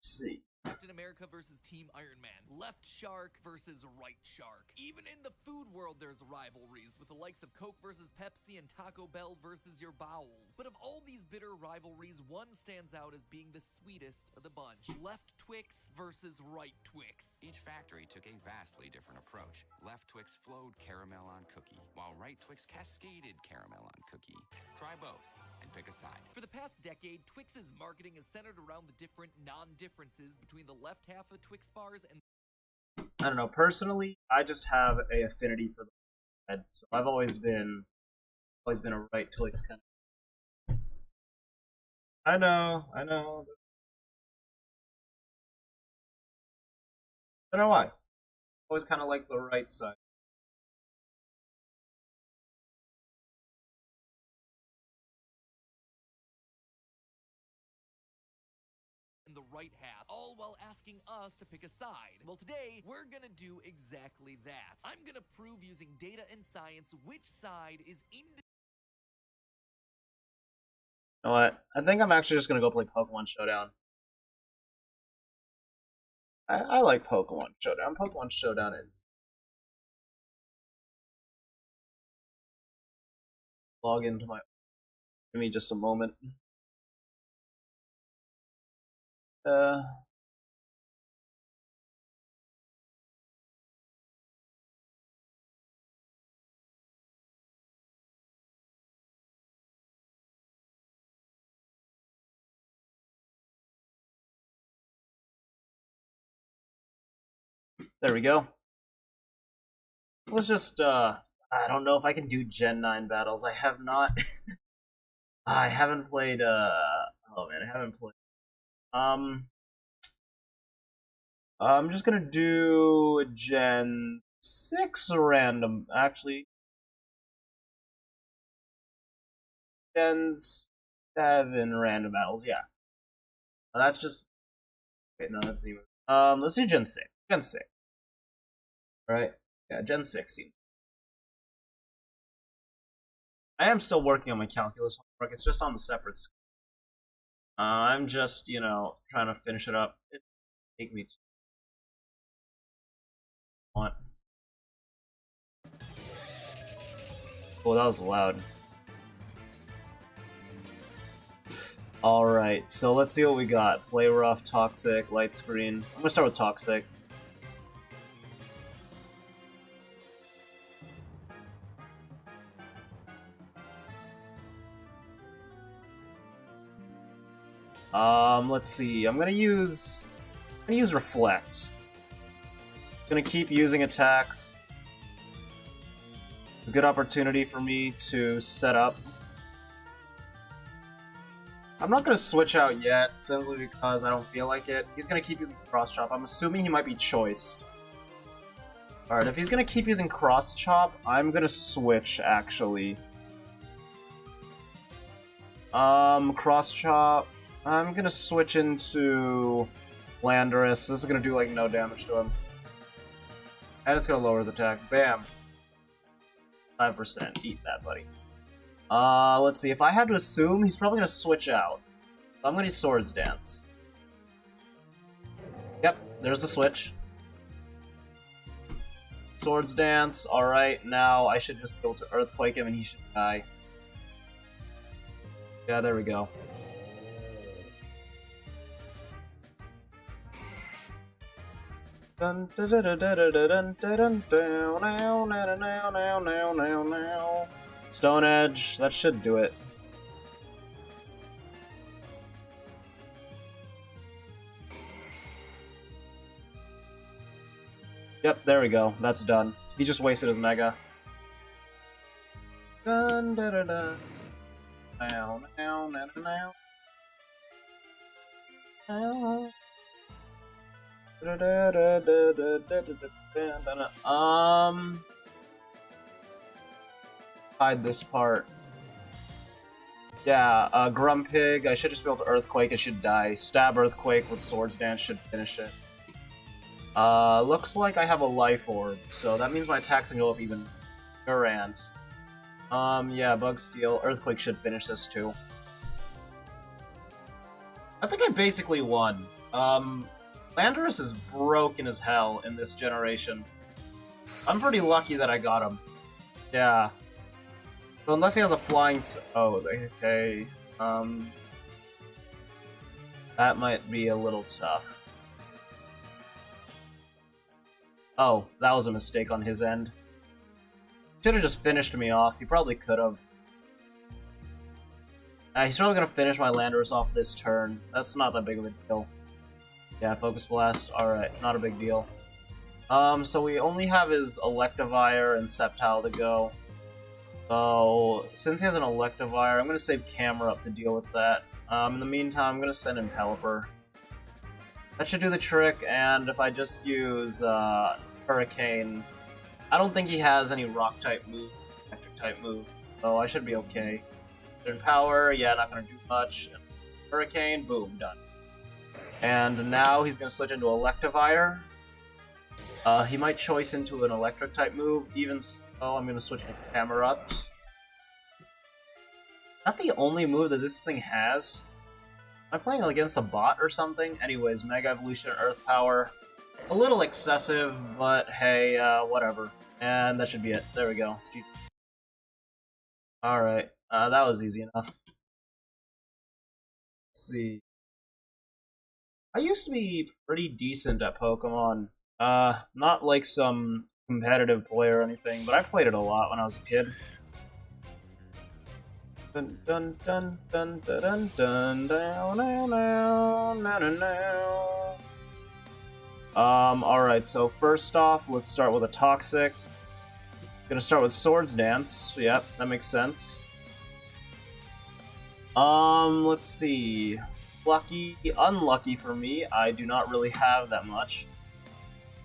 see. Captain America versus Team Iron Man, Left Shark versus Right Shark. Even in the food world, there's rivalries with the likes of Coke versus Pepsi and Taco Bell versus your bowels. But of all these bitter rivalries, one stands out as being the sweetest of the bunch. Left Twix versus Right Twix. Each factory took a vastly different approach. Left Twix flowed caramel on cookie, while Right Twix cascaded caramel on cookie. Try both and pick a side. For the past decade, Twix's marketing is centered around the different non-differences between the left half of Twix bars and... I don't know, personally, I just have a affinity for the red, so I've always been a right Twix kind of. I know. I don't know why. Always kind of like the right side. the right half, all while asking us to pick a side. Well, today, we're gonna do exactly that. I'm gonna prove using data and science which side is You know what? I think I'm actually just gonna go play Pokemon Showdown. I like Pokemon Showdown. Pokemon Showdown is... Log into my... Give me just a moment. There we go. Let's just, I don't know if I can do Gen 9 battles. I have not... I haven't played, oh man, I haven't played... I'm just gonna do a Gen 6 random, actually. Gen 7 random battles, yeah. That's just... Wait, no, let's see. Let's do Gen 6. Gen 6. Right? Yeah, Gen 6 seems... I am still working on my calculus homework. It's just on the separate screen. I'm just, you know, trying to finish it up. It take me too long. Oh, that was loud. Alright, so let's see what we got. Play rough, toxic, light screen. I'm gonna start with toxic. Let's see. I'm gonna use Reflect. Gonna keep using attacks. A good opportunity for me to set up. I'm not gonna switch out yet, simply because I don't feel like it. He's gonna keep using Cross Chop. I'm assuming he might be choiced. Alright, if he's gonna keep using Cross Chop, I'm gonna switch, actually. Cross Chop. I'm gonna switch into Landorus. This is gonna do, like, no damage to him. And it's gonna lower his attack. Bam. 5%. Eat that, buddy. Let's see. If I had to assume, he's probably gonna switch out. So I'm gonna use Swords Dance. Yep, there's the switch. Swords Dance. Alright, now I should just be able to Earthquake him and he should die. Yeah, there we go. Dun, dun, dun, dun, dun, dun, dun, dun, now. Stone Edge, that should do it. Yep, there we go. That's done. He just wasted his Mega. Dun, dun, dun, dun. Now, now, now, now. Now. Hide this part. Yeah, Grumpig, I should just be able to Earthquake, it should die. Stab Earthquake with Swords Dance should finish it. Looks like I have a Life Orb, so that means my attacks can go up even. Durant. Yeah, Bug Steel. Earthquake should finish this too. I think I basically won. Landorus is broken as hell in this generation. I'm pretty lucky that I got him. Yeah. Well, unless he has a flying oh, okay. That might be a little tough. Oh, that was a mistake on his end. Should have just finished me off. He probably could have. He's probably gonna finish my Landorus off this turn. That's not that big of a deal. Yeah, Focus Blast. Alright, not a big deal. So we only have his Electivire and Sceptile to go. So, since he has an Electivire, I'm gonna save Camera up to deal with that. In the meantime, I'm gonna send in Pelipper. That should do the trick, and if I just use, Hurricane, I don't think he has any Rock-type move, Electric-type move, so I should be okay. Turn Power, yeah, not gonna do much. Hurricane, boom, done. And now he's gonna switch into Electivire. He might choice into an Electric-type move, even so, I'm gonna switch to Camerupt. Not the only move that this thing has. Am I playing against a bot or something? Anyways, Mega Evolution, Earth Power. A little excessive, but hey, whatever. And that should be it. There we go. Alright, that was easy enough. Let's see. I used to be pretty decent at Pokemon. Not like some competitive player or anything, but I played it a lot when I was a kid. Dun dun dun dun dun dun dun dun. Alright, so first off, let's start with a Toxic. Gonna start with Swords Dance. Yep, that makes sense. Let's see. Lucky, unlucky for me, I do not really have that much.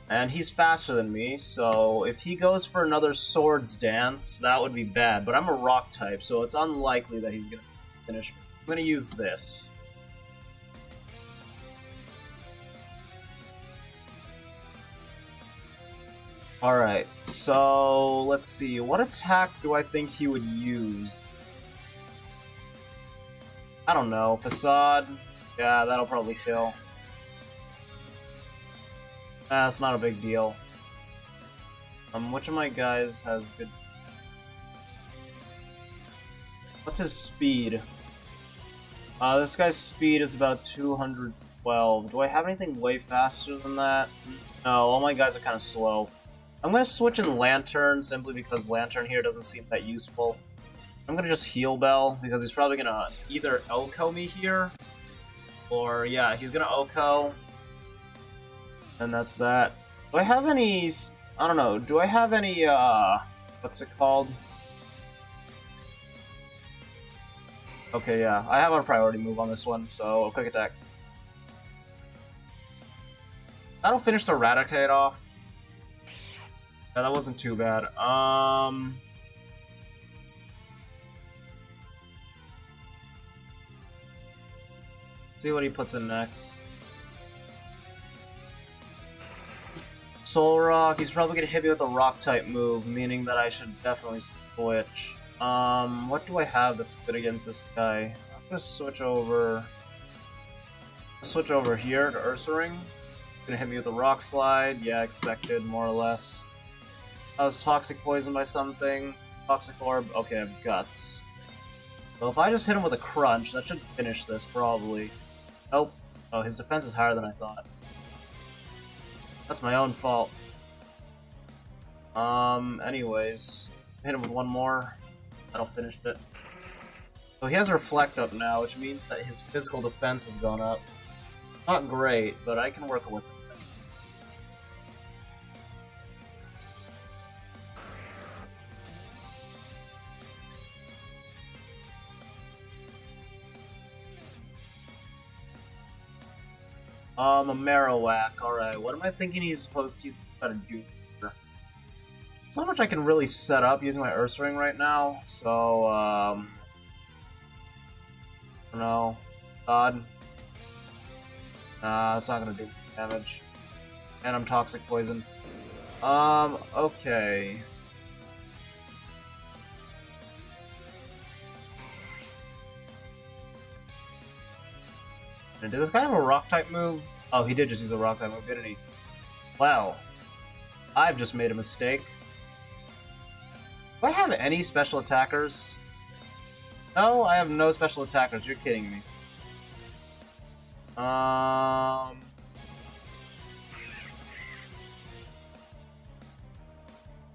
And he's faster than me, so if he goes for another Swords Dance, that would be bad. But I'm a Rock type, so it's unlikely that he's gonna finish me. I'm gonna use this. Alright, so let's see. What attack do I think he would use? I don't know. Facade? Yeah, that'll probably kill. That's not a big deal. Which of my guys has good... What's his speed? This guy's speed is about 212. Do I have anything way faster than that? No, all my guys are kind of slow. I'm gonna switch in Lantern, simply because Lantern here doesn't seem that useful. I'm gonna just Heal Bell, because he's probably gonna either Elco me here, Or, yeah, he's gonna Oko. And that's that. Do I have any... I don't know. Do I have any, what's it called? Okay, yeah. I have a priority move on this one, so quick attack. That'll finish the Raticate off. Yeah, that wasn't too bad. See what he puts in next. Soul Rock. He's probably gonna hit me with a Rock type move, meaning that I should definitely switch. What do I have that's good against this guy? I'm gonna switch over. Switch over here to Ursaring. Gonna hit me with a Rock Slide. Yeah, expected, more or less. I was Toxic Poisoned by something. Toxic Orb. Okay, I have Guts. So if I just hit him with a Crunch, that should finish this, probably. Nope. Oh, his defense is higher than I thought. That's my own fault. Anyways. Hit him with one more. That'll finish it. So he has Reflect up now, which means that his physical defense has gone up. Not great, but I can work with it. A Marowak, alright. What am I thinking he's supposed to try to do? There's not much I can really set up using my Ursaring right now, so, I don't know. God. Nah, it's not gonna do damage. And I'm Toxic Poison. Okay. Did this guy have a Rock type move? Oh, he did just use a Rock type move, didn't he? Wow. I've just made a mistake. Do I have any special attackers? No, I have no special attackers. You're kidding me.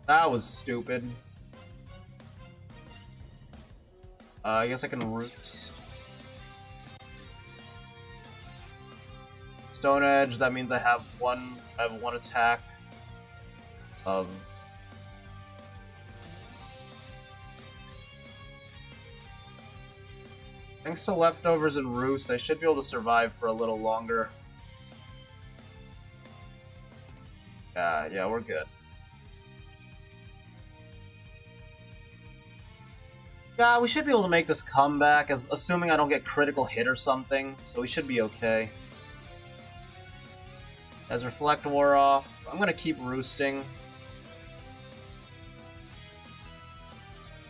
That was stupid. I guess I can Roost. Stone Edge, that means I have one attack of thanks to Leftovers and Roost, I should be able to survive for a little longer. Yeah, we're good. Yeah, we should be able to make this comeback, assuming I don't get critical hit or something, so we should be okay. As Reflect wore off, I'm gonna keep roosting.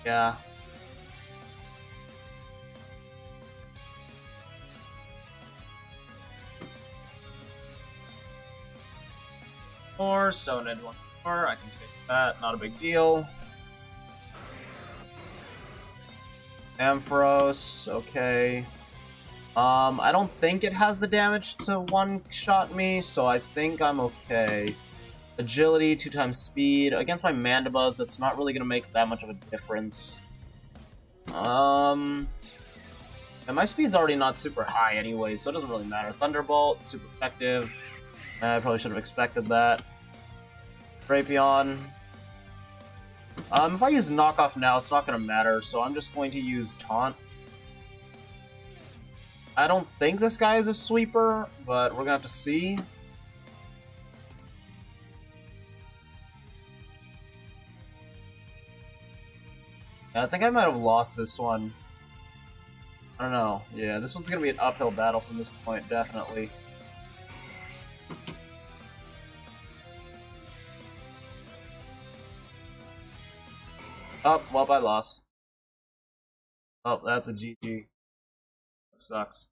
Yeah. Or Stone Edge one more, I can take that, not a big deal. Ampharos, okay. I don't think it has the damage to one-shot me, so I think I'm okay. Agility, 2 times speed. Against my Mandibuzz, that's not really gonna make that much of a difference. And my speed's already not super high anyway, so it doesn't really matter. Thunderbolt, super effective. I probably should have expected that. Drapion. If I use Knockoff now, it's not gonna matter, so I'm just going to use Taunt. I don't think this guy is a sweeper, but we're gonna have to see. Yeah, I think I might have lost this one. I don't know. Yeah, this one's gonna be an uphill battle from this point, definitely. Oh, well, I lost. Oh, that's a GG. That sucks.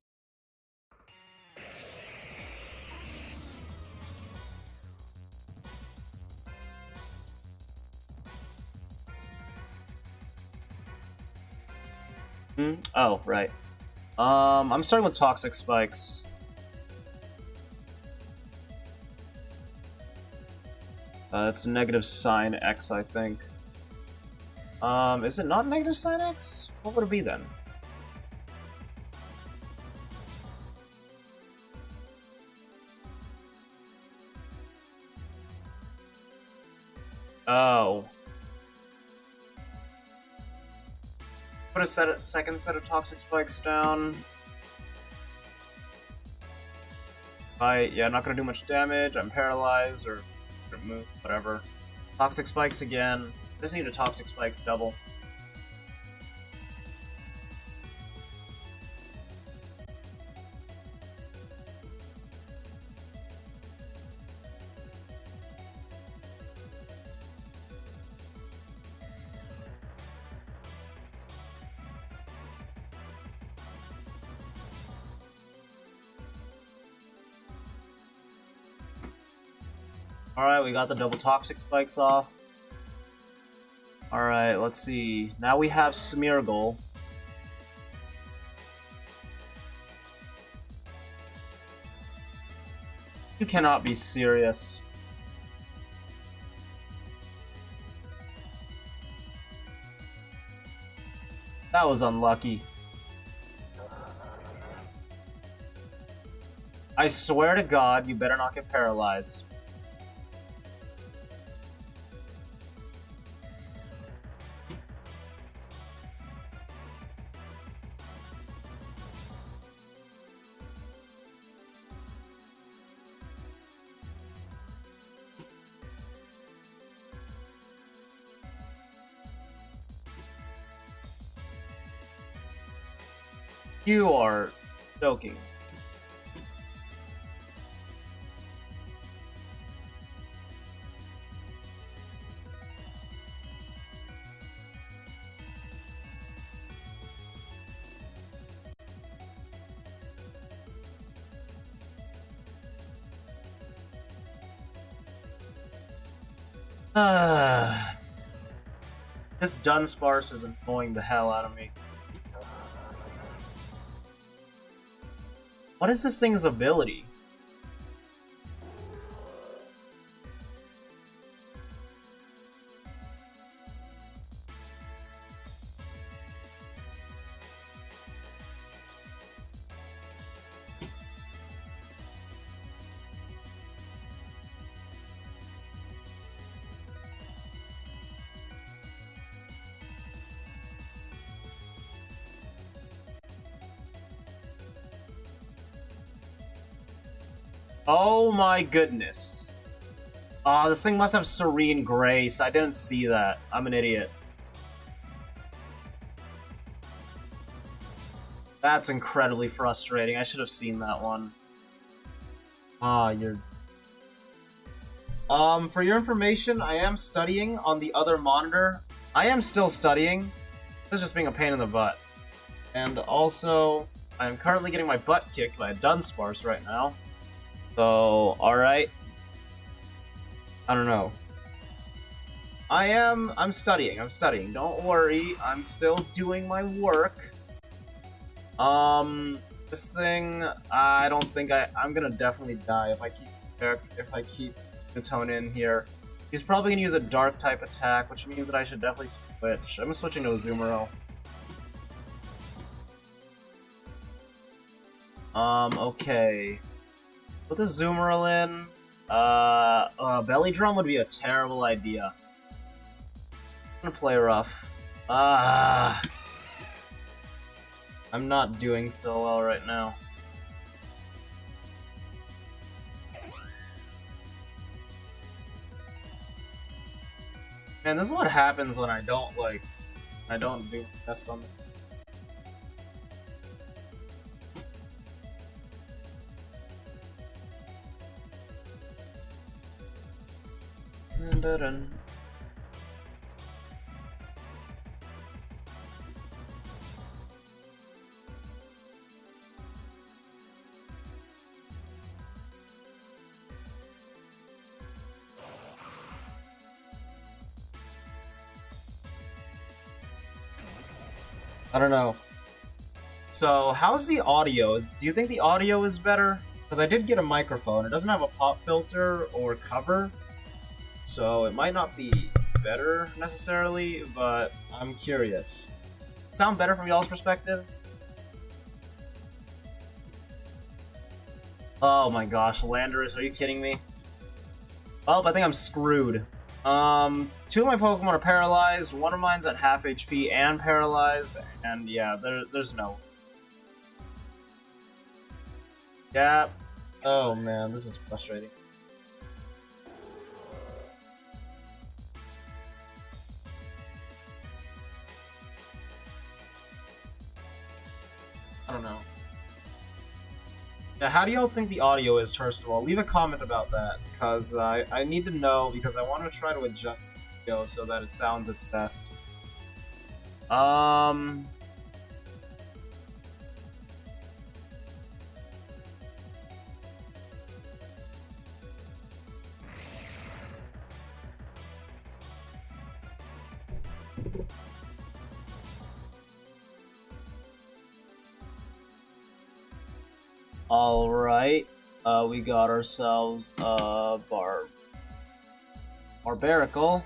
Oh, right. I'm starting with Toxic Spikes. It's negative sign X, I think. Is it not negative sign X? What would it be then? Oh. Put a second set of toxic spikes down. Yeah, not gonna do much damage. I'm paralyzed or move, whatever. Toxic spikes again. Just need a toxic spikes double. Alright, we got the double toxic spikes off. Alright, let's see. Now we have Smeargle. You cannot be serious. That was unlucky. I swear to God, you better not get paralyzed. You are joking. This Dunsparce is annoying the hell out of me. What is this thing's ability? Oh my goodness. This thing must have Serene Grace. I didn't see that. I'm an idiot. That's incredibly frustrating. I should have seen that one. You're... For your information, I am studying on the other monitor. I am still studying. This is just being a pain in the butt. And also, I'm currently getting my butt kicked by a Dunsparce right now. So, alright. I don't know. I'm studying. Don't worry, I'm still doing my work. This thing, I don't think I'm gonna definitely die if I keep the tone in here. He's probably gonna use a dark type attack, which means that I should definitely switch. I'm switching to a Azumarill. Okay. Put the Azumarill in. Belly Drum would be a terrible idea. I'm gonna play rough. I'm not doing so well right now. Man, this is what happens when I don't do best on the... I don't know. So, how's the audio? Do you think the audio is better? Because I did get a microphone. It doesn't have a pop filter or cover, so it might not be better necessarily, but I'm curious. Sound better from y'all's perspective? Oh my gosh, Landorus, are you kidding me? Well, I think I'm screwed. Two of my Pokemon are paralyzed. One of mine's at half HP and paralyzed, and yeah, there's no. Yeah. Oh man, this is frustrating. I don't know. Yeah, how do y'all think the audio is, first of all? Leave a comment about that, because I need to know, because I want to try to adjust the video so that it sounds its best. Alright, we got ourselves a Barbaracle.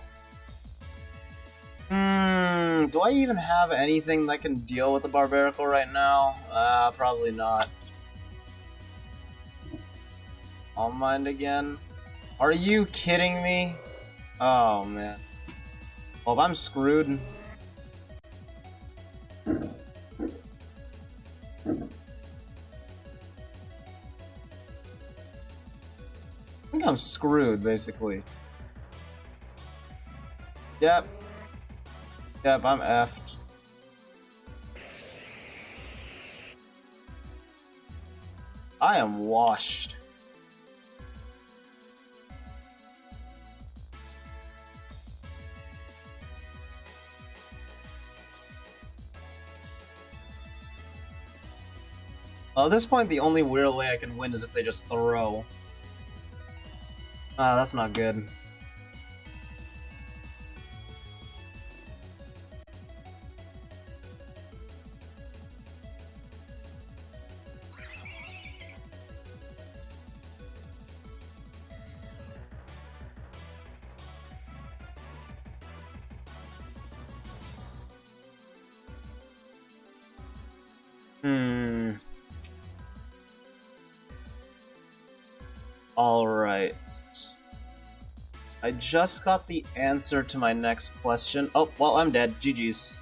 Do I even have anything that can deal with the Barbaracle right now? Probably not. All Mind again? Are you kidding me? Oh man. Well, if I'm screwed. I think I'm screwed, basically. Yep. Yep, I'm effed. I am washed. Well, at this point, the only real way I can win is if they just throw. Ah, that's not good. Alright. I just got the answer to my next question. Oh, well, I'm dead. GG's.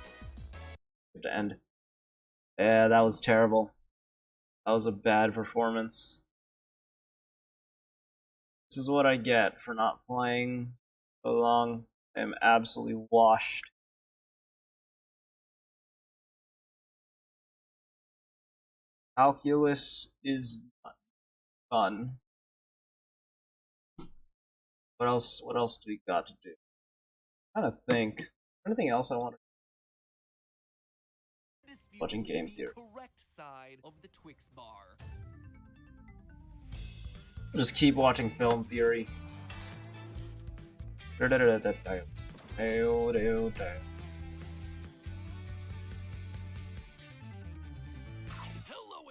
Have to end. Yeah, that was terrible. That was a bad performance. This is what I get for not playing so long. I am absolutely washed. Calculus is not fun. What else do we got to do? I'm trying to think. Anything else I want to watching game theory. Correct side of the Twix bar. Just keep watching film theory. Hello,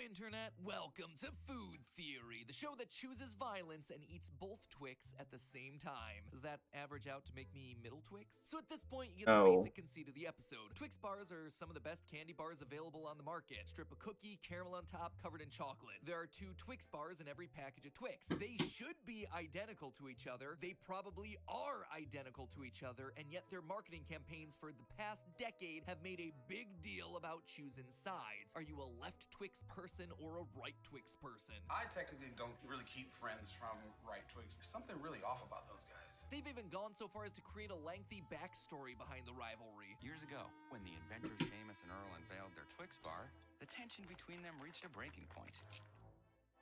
Internet. Welcome to Food Theory, the show that chooses violence and eats both Twix at the same time. Does that average out to make me middle Twix? So at this point, you get the basic conceit of the episode. Twix bars are some of the best candy bars available on the market. Strip a cookie, caramel on top, covered in chocolate. There are 2 Twix bars in every package of Twix. They should be identical to each other. They probably are identical to each other, and yet their marketing campaigns for the past decade have made a big deal about choosing sides. Are you a left Twix person or a right Twix person? I technically don't really keep friends from right Twigs. There's something really off about those guys. They've even gone so far as to create a lengthy backstory behind the rivalry. Years ago, when the inventors Seamus and Earl unveiled their Twix bar, the tension between them reached a breaking point.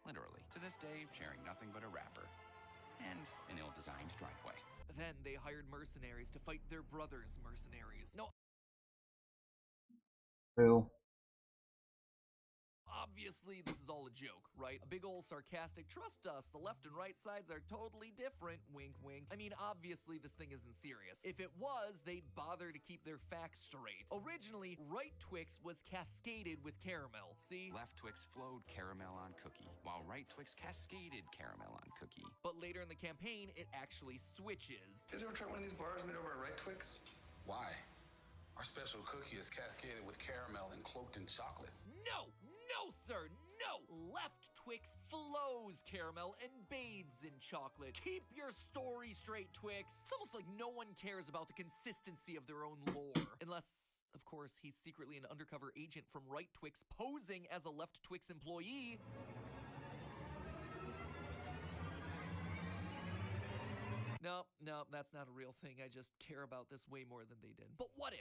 Literally. To this day, sharing nothing but a wrapper and an ill-designed driveway. Then they hired mercenaries to fight their brothers' mercenaries. No, True. obviously, this is all a joke, right? A big ol' sarcastic, trust us, the left and right sides are totally different, wink wink. I mean, obviously, this thing isn't serious. If it was, they'd bother to keep their facts straight. Originally, right Twix was cascaded with caramel, see? Left Twix flowed caramel on cookie, while right Twix cascaded caramel on cookie. But later in the campaign, it actually switches. Has you ever tried one of these bars made over at Right Twix? Why? Our special cookie is cascaded with caramel and cloaked in chocolate. No, sir, No! Left Twix flows caramel and bathes in chocolate. Keep your story straight, Twix. It's almost like no one cares about the consistency of their own lore. Unless, of course, he's secretly an undercover agent from Right Twix posing as a Left Twix employee. No, that's not a real thing. I just care about this way more than they did. But what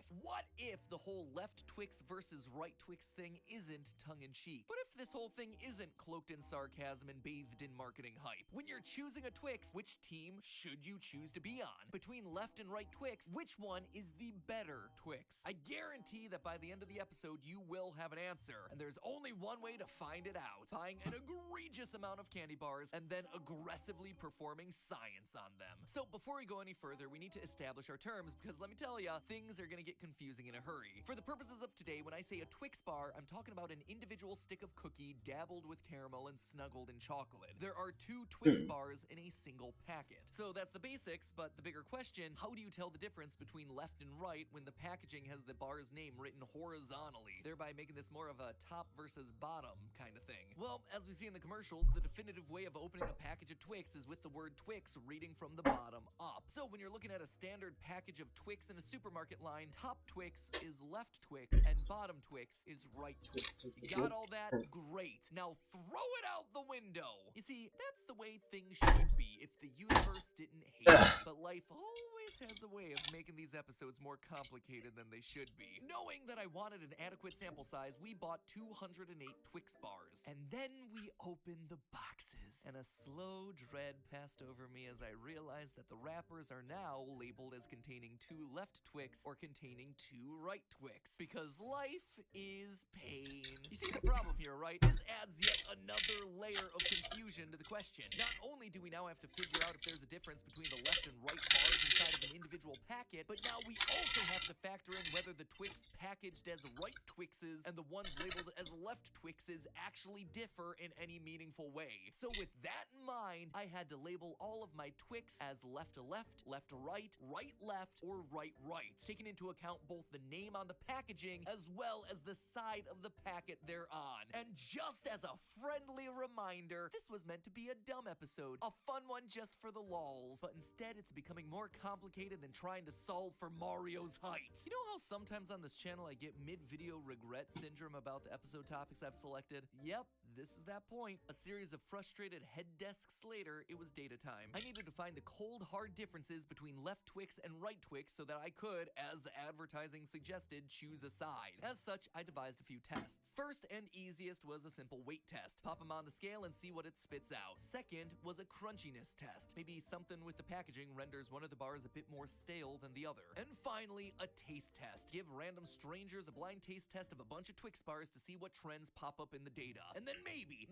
if the whole Left Twix versus Right Twix thing isn't tongue-in-cheek? What if this whole thing isn't cloaked in sarcasm and bathed in marketing hype? When you're choosing a Twix, which team should you choose to be on? Between Left and Right Twix, which one is the better Twix? I guarantee that by the end of the episode, you will have an answer. And there's only one way to find it out: buying an egregious amount of candy bars and then aggressively performing science on them. So before we go any further, we need to establish our terms, because let me tell ya, things are gonna get confusing in a hurry. For the purposes of today, when I say a Twix bar, I'm talking about an individual stick of cookie dabbled with caramel and snuggled in chocolate. There are 2 Twix bars in a single packet. So that's the basics, but the bigger question: how do you tell the difference between left and right when the packaging has the bar's name written horizontally, thereby making this more of a top versus bottom kind of thing? Well, as we see in the commercials, the definitive way of opening a package of Twix is with the word Twix reading from the bottom up. So when you're looking at a standard package of Twix in a supermarket line, top Twix is left Twix and bottom Twix is right Twix. You got all that? Great. Now throw it out the window. You see, that's the way things should be if the universe didn't hate it. But life always has a way of making these episodes more complicated than they should be. Knowing that I wanted an adequate sample size, we bought 208 Twix bars. And then we opened the boxes, and a slow dread passed over me as I realized that the wrappers are now labeled as containing 2 left Twix or containing 2 right Twix, because life is pain. You see the problem here, right? This adds yet another layer of confusion to the question. Not only do we now have to figure out if there's a difference between the left and right bars inside of an individual packet, but now we also have to factor in whether the Twix packaged as right Twixes and the ones labeled as left Twixes actually differ in any meaningful way. So with that in mind, I had to label all of my Twix as left to left, left to right, right left, or right right, taking into account both the name on the packaging as well as the side of the packet they're on. And just as a friendly reminder, this was meant to be a dumb episode, a fun one just for the lols, but instead it's becoming more complicated than trying to solve for Mario's height. You know how sometimes on this channel I get mid-video regret syndrome about the episode topics I've selected? Yep, this is that point. A series of frustrated head desks later, it was data time. I needed to find the cold, hard differences between left Twix and right Twix so that I could, as the advertising suggested, choose a side. As such, I devised a few tests. First and easiest was a simple weight test. Pop them on the scale and see what it spits out. Second was a crunchiness test. Maybe something with the packaging renders one of the bars a bit more stale than the other. And finally, a taste test. Give random strangers a blind taste test of a bunch of Twix bars to see what trends pop up in the data. And then maybe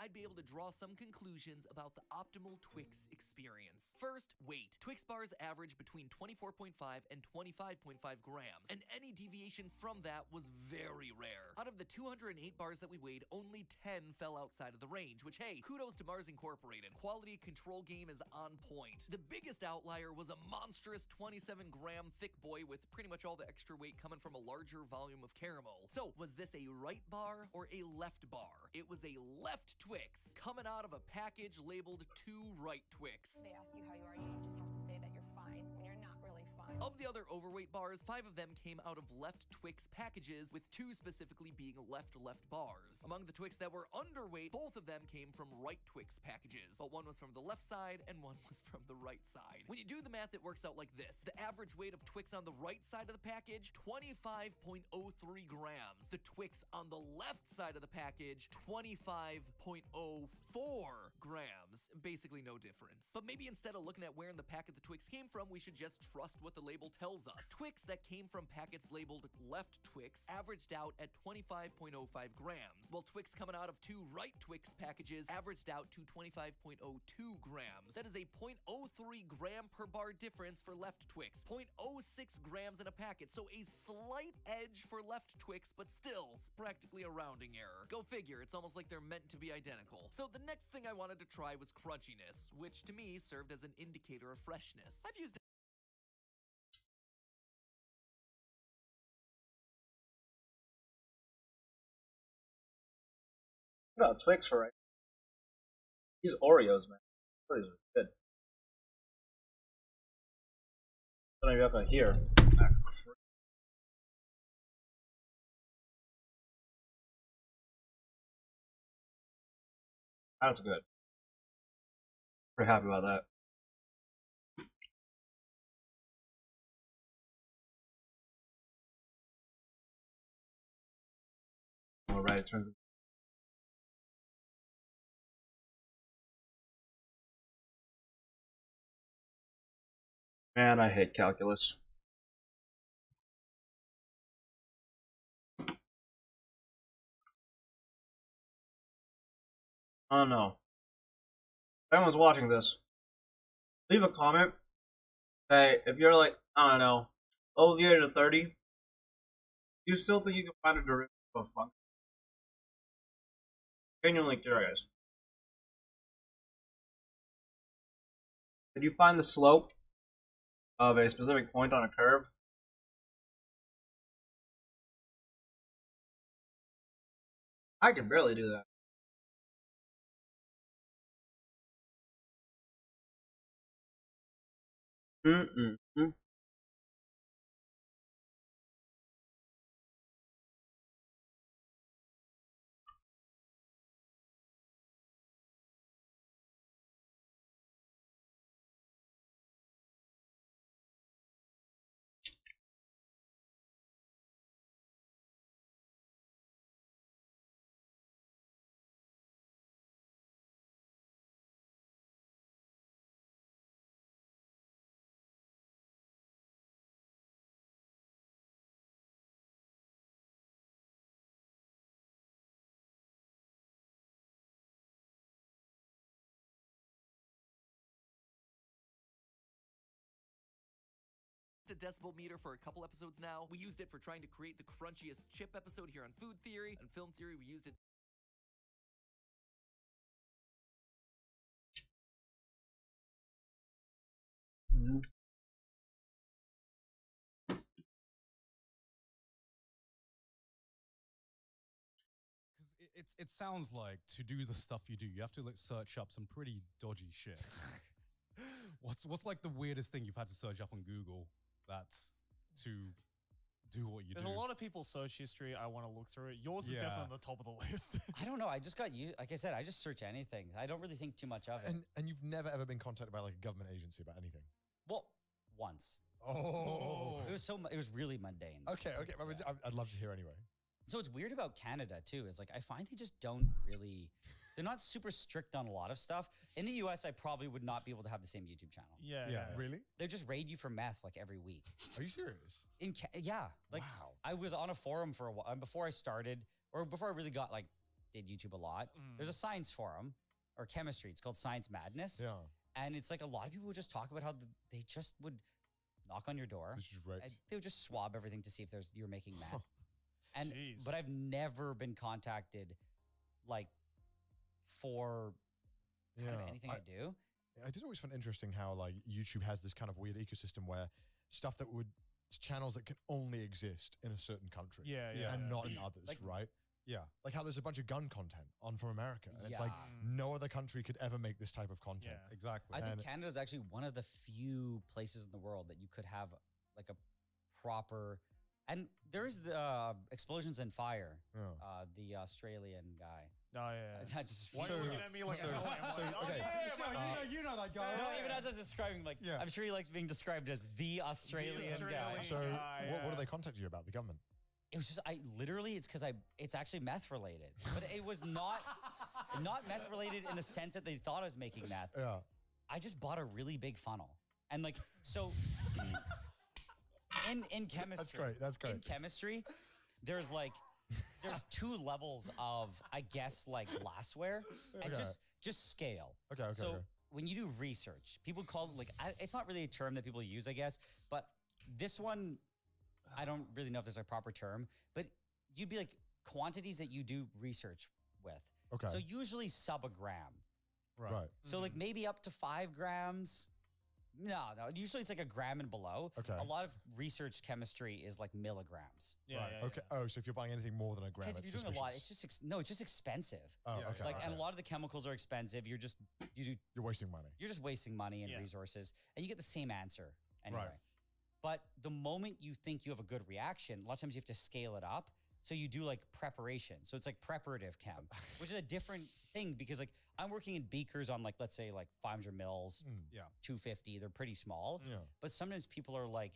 I'd be able to draw some conclusions about the optimal Twix experience. First, weight. Twix bars average between 24.5 and 25.5 grams, and any deviation from that was very rare. Out of the 208 bars that we weighed, only 10 fell outside of the range, which, hey, kudos to Mars Incorporated. Quality control game is on point. The biggest outlier was a monstrous 27-gram thick boy with pretty much all the extra weight coming from a larger volume of caramel. So, was this a right bar or a left bar? It was a left Twix coming out of a package labeled 2 right Twix. They ask you how you are, you just have to say that you're fine when you're not really fine. Of the other overweight bars, 5 of them came out of left Twix packages, with 2 specifically being left bars. Among the Twix that were underweight, both of them came from right Twix packages, but one was from the left side and one was from the right side. When you do the math, it works out like this. The average weight of Twix on the right side of the package, 25.03 grams. The Twix on the left side of the package, 25.04 grams. Basically no difference. But maybe instead of looking at where in the packet the Twix came from, we should just trust what the label tells us. Twix that came from packets labeled left Twix averaged out at 25.05 grams, while Twix coming out of 2 right Twix packages averaged out to 25.02 grams. That is a 0.03 gram per bar difference for left Twix, 0.06 grams in a packet, so a slight edge for left Twix, but still, it's practically a rounding error. Go figure, it's almost like they're meant to be identical. So the next thing I wanted to try was crunchiness, which to me served as an indicator of freshness. I've used What about Twix for right? These Oreos, man. Oreos are good. I don't know if y'all can hear. That's good. Pretty happy about that. Alright, it turns. Man, I hate calculus. I don't know. If anyone's watching this, leave a comment. Hey, if you're like, I don't know, over the age of 30, you still think you can find a derivative of a function? Genuinely curious. Did you find the slope of a specific point on a curve? I can barely do that. Mm-mm-mm. A decibel meter for a couple episodes now. We used it for trying to create the crunchiest chip episode here on Food Theory. On Film Theory, we used it. Mm-hmm. It sounds like to do the stuff you do, you have to like search up some pretty dodgy shit. What's like the weirdest thing you've had to search up on Google that's to do what you do? There's a lot of people's search history. I want to look through it. Yours is definitely on the top of the list. I don't know. I just got you. Like I said, I just search anything. I don't really think too much of it. And you've never ever been contacted by like a government agency about anything? Well, once. Oh. It was it was really mundane. Okay. Yeah. I'd love to hear anyway. So what's weird about Canada too is like I find they just don't really. They're not super strict on a lot of stuff. In the US, I probably would not be able to have the same YouTube channel. Yeah. Really? They just raid you for meth like every week. Are you serious? Yeah. Like wow. I was on a forum for a while before I started, or before I really got like did YouTube a lot. There's a science forum or chemistry. It's called Science Madness. Yeah. And it's like a lot of people would just talk about how they just would knock on your door. And they would just swab everything to see if you're making meth. And but I've never been contacted like for kind of anything I do. I did always find interesting how like YouTube has this kind of weird ecosystem where stuff that would channels that can only exist in a certain country, and not in others, like, right? Yeah, like how there's a bunch of gun content on from America, and it's like no other country could ever make this type of content. Yeah, exactly. I think Canada is actually one of the few places in the world that you could have like a proper. And there is the Explosions in Fire, the Australian guy. Oh, yeah. Why are you looking at me like you know that guy. No, even as I was describing, like, I'm sure he likes being described as the Australian guy. So what do they contact you about, the government? It was just, it's because it's actually meth related. But it was not meth related in the sense that they thought I was making meth. Yeah. I just bought a really big funnel. And like, so... In chemistry, that's great. In chemistry, there's two levels of, I guess, like glassware and just scale. Okay. So when you do research, people call it it's not really a term that people use, I guess, but this one, I don't really know if there's a proper term, but you'd be like quantities that you do research with. Okay. So usually sub a gram. Right. So like maybe up to 5 grams. No. Usually it's like a gram and below. Okay. A lot of research chemistry is like milligrams. Okay. Oh, so if you're buying anything more than a gram, Because if you're doing a lot, it's just it's just expensive. Oh, okay. Like, and a lot of the chemicals are expensive. You're wasting money. You're just wasting money and resources, and you get the same answer anyway. Right. But the moment you think you have a good reaction, a lot of times you have to scale it up. So you do like preparation. So it's like preparative chem, which is a different thing because like I'm working in beakers on like, let's say like 500 mils, 250. They're pretty small. Yeah. But sometimes people are like,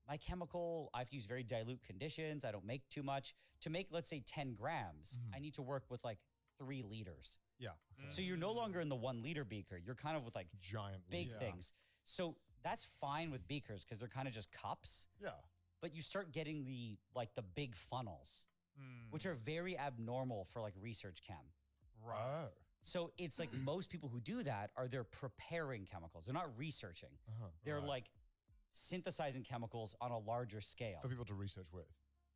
my chemical, I have to use very dilute conditions. I don't make too much. To make, let's say 10 grams, I need to work with like 3 liters. Yeah. So you're no longer in the 1 liter beaker. You're kind of with like giant big things. So that's fine with beakers because they're kind of just cups. Yeah. But you start getting the big funnels, which are very abnormal for like research chem. Right. So it's like most people who do that they're preparing chemicals. They're not researching. They're like synthesizing chemicals on a larger scale. For people to research with.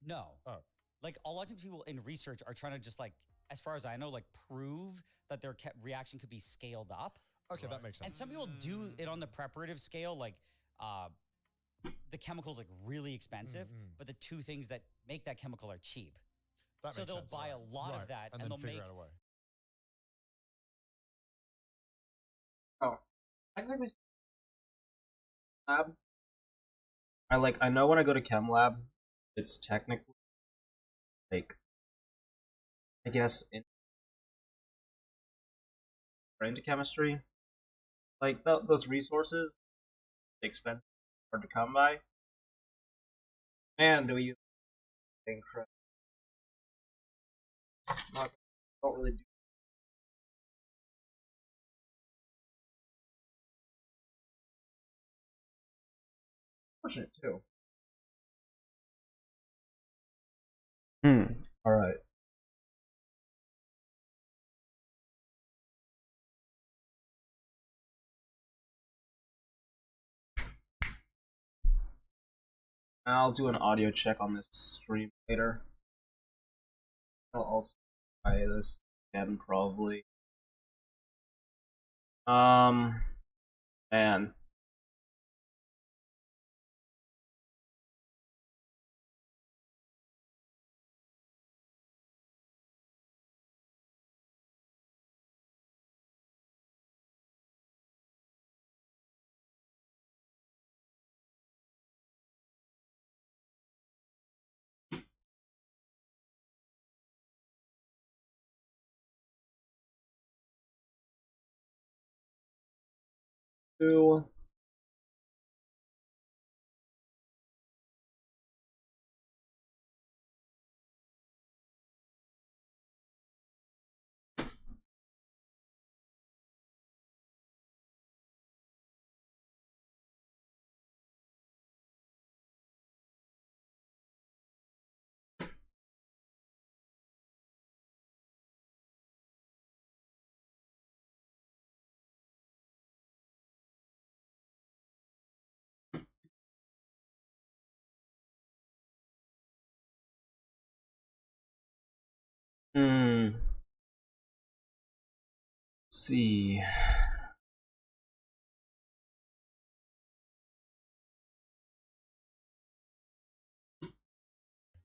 No. Oh. Like a lot of people in research are trying to just like, as far as I know, like prove that their reaction could be scaled up. Okay, that makes sense. And some people do it on the preparative scale, like the chemical's like really expensive, but the 2 things that make that chemical are cheap. So they'll buy a lot of that and they'll figure make out a way. Oh, technically, lab. I know when I go to chem lab, it's technically like, I guess into chemistry, like those resources, expensive, hard to come by. Man, do we use incredible? Don't really do. Fortunate too. All right. I'll do an audio check on this stream later. I'll also try this again probably. Man. Two. Let's see.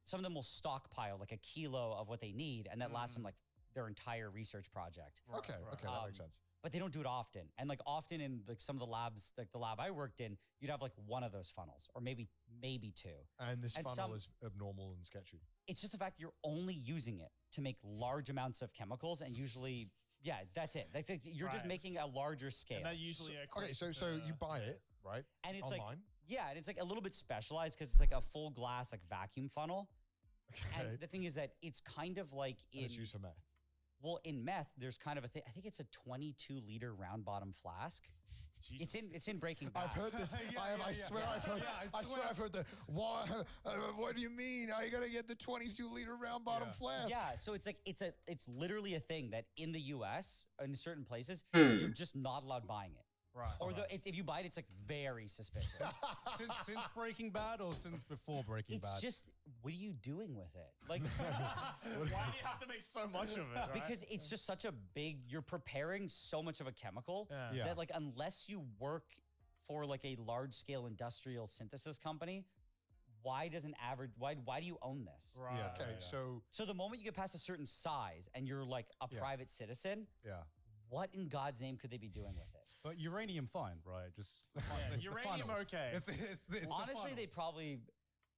Some of them will stockpile like a kilo of what they need, and that lasts them like their entire research project. Okay, that makes sense. But they don't do it often. And like often in like some of the labs, like the lab I worked in, you'd have like one of those funnels or maybe 2. And this funnel is abnormal and sketchy. It's just the fact that you're only using it to make large amounts of chemicals, and usually, yeah, that's it. Like, you're just making a larger scale. And that usually okay, so you buy it, right? And it's online? like, yeah, and it's like a little bit specialized because it's like a full glass like vacuum funnel. Okay. And the thing is that it's kind of like it's used for meth. Well, in meth, there's kind of a thing. I think it's a 22-liter round bottom flask. Jesus. It's in Breaking Bad. I've heard this. I swear I've heard the. What do you mean? I gotta get the 22-liter round bottom flask. Yeah, so it's like it's literally a thing that in the U.S. in certain places you're just not allowed buying it. Right. Or if you buy it, it's like very suspicious. since Breaking Bad or since before Breaking Bad? It's just, what are you doing with it? Like, why do you have to make so much of it? Right? Because it's just such a big. You're preparing so much of a chemical that like unless you work for like a large scale industrial synthesis company, why do you own this? Right. Yeah. Okay. So the moment you get past a certain size and you're like a private citizen, what in God's name could they be doing with it? But uranium, fine, right? Just uranium, okay. It's honestly, they probably.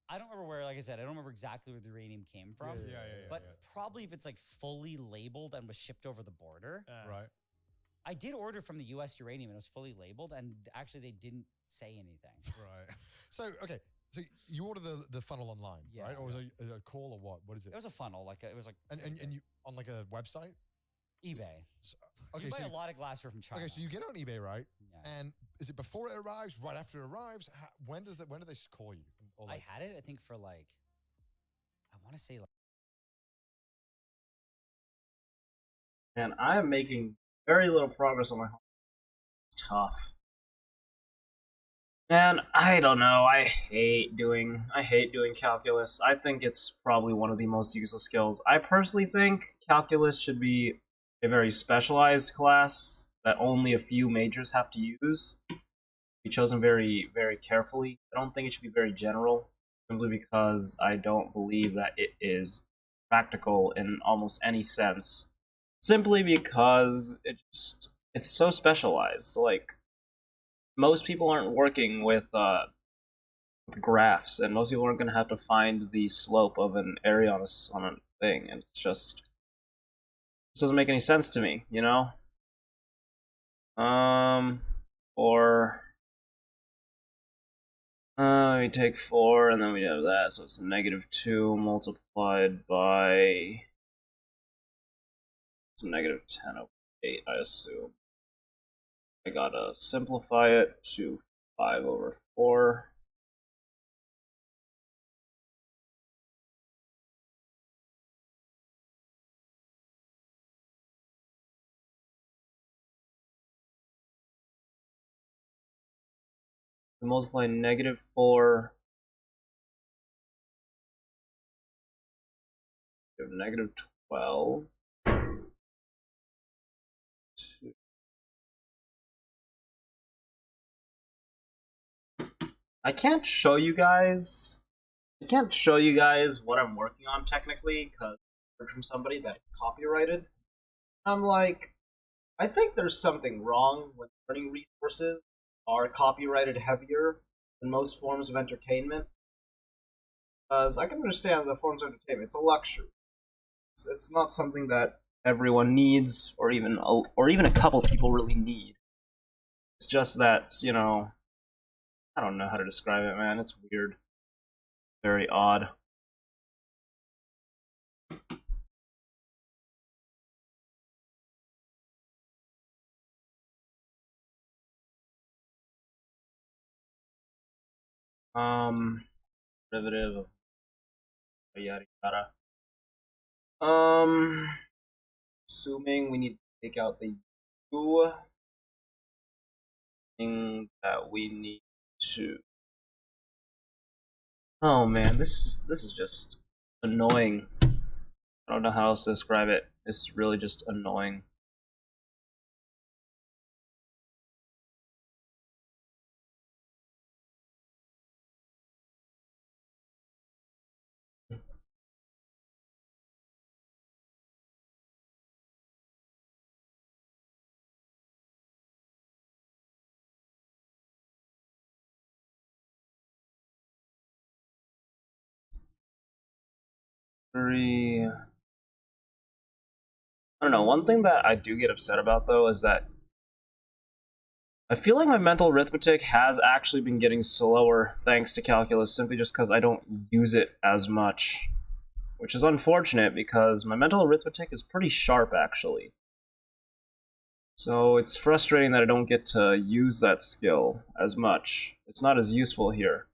I don't remember where, like I said, I don't remember exactly where the uranium came from. But probably if it's like fully labeled and was shipped over the border. Right. I did order from the US uranium and it was fully labeled, and actually they didn't say anything. Right. So, okay. So you order the funnel online, right? Or was it a call or what? What is it? It was a funnel. It was like. And you on like a website? eBay. So, okay, you buy a lot of glassware from China. Okay, so you get it on eBay, right? Yeah. And is it before it arrives? Right after it arrives? When do they call you? Or I had it, I think, for like, I want to say like. And I am making very little progress on my home. It's tough. Man, I don't know. I hate doing calculus. I think it's probably one of the most useless skills. I personally think calculus should be a very specialized class that only a few majors have to use. Be chosen very, very carefully. I don't think it should be very general, simply because I don't believe that it is practical in almost any sense. Simply because it's so specialized. Like, most people aren't working with graphs, and most people aren't going to have to find the slope of an area on a thing, and it doesn't make any sense to me, you know? We take 4, and then we have that, so it's -2 multiplied by... It's -10/8, I assume. I gotta simplify it to 5/4. We multiply -4, -12. I can't show you guys what I'm working on technically, because I heard from somebody that it's copyrighted. I'm like, I think there's something wrong when learning resources are copyrighted heavier than most forms of entertainment. Because I can understand the forms of entertainment. It's a luxury. It's not something that everyone needs, or even a couple people really need. It's just that, you know, I don't know how to describe it, man. It's weird. Very odd. Derivative of yada yada. Assuming we need to take out the u, thing that we need to. Oh man, this is just annoying. I don't know how else to describe it. It's really just annoying. I don't know, one thing that I do get upset about though is that I feel like my mental arithmetic has actually been getting slower thanks to calculus, simply just because I don't use it as much. Which is unfortunate because my mental arithmetic is pretty sharp actually. So it's frustrating that I don't get to use that skill as much. It's not as useful here.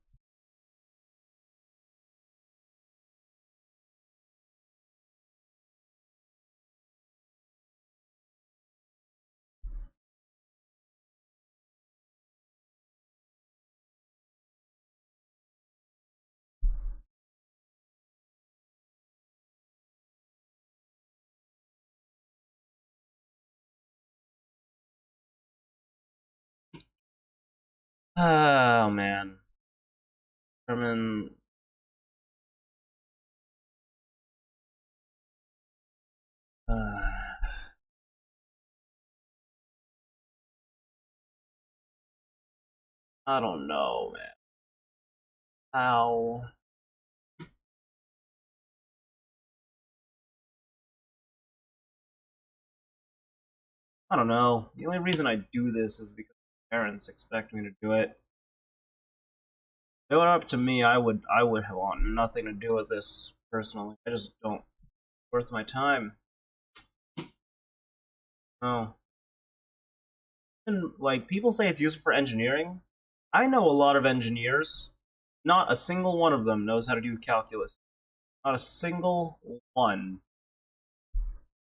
Oh man. Determine. I don't know, man. How? I don't know. The only reason I do this is because my parents expect me to do it. If it were up to me, I would want nothing to do with this personally. I just don't worth my time. No. And like people say it's useful for engineering. I know a lot of engineers. Not a single one of them knows how to do calculus. Not a single one.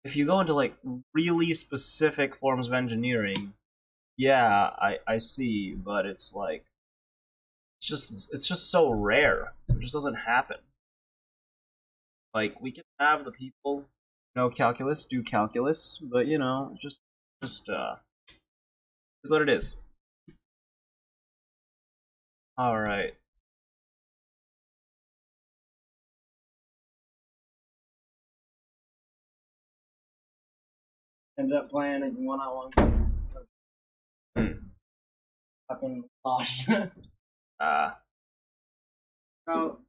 If you go into like really specific forms of engineering, yeah, I see, but it's like it's just so rare. It just doesn't happen. Like we can have the people know calculus, do calculus, but you know, just is what it is. All right. Ended up playing it one-on-one. Fucking lost. So,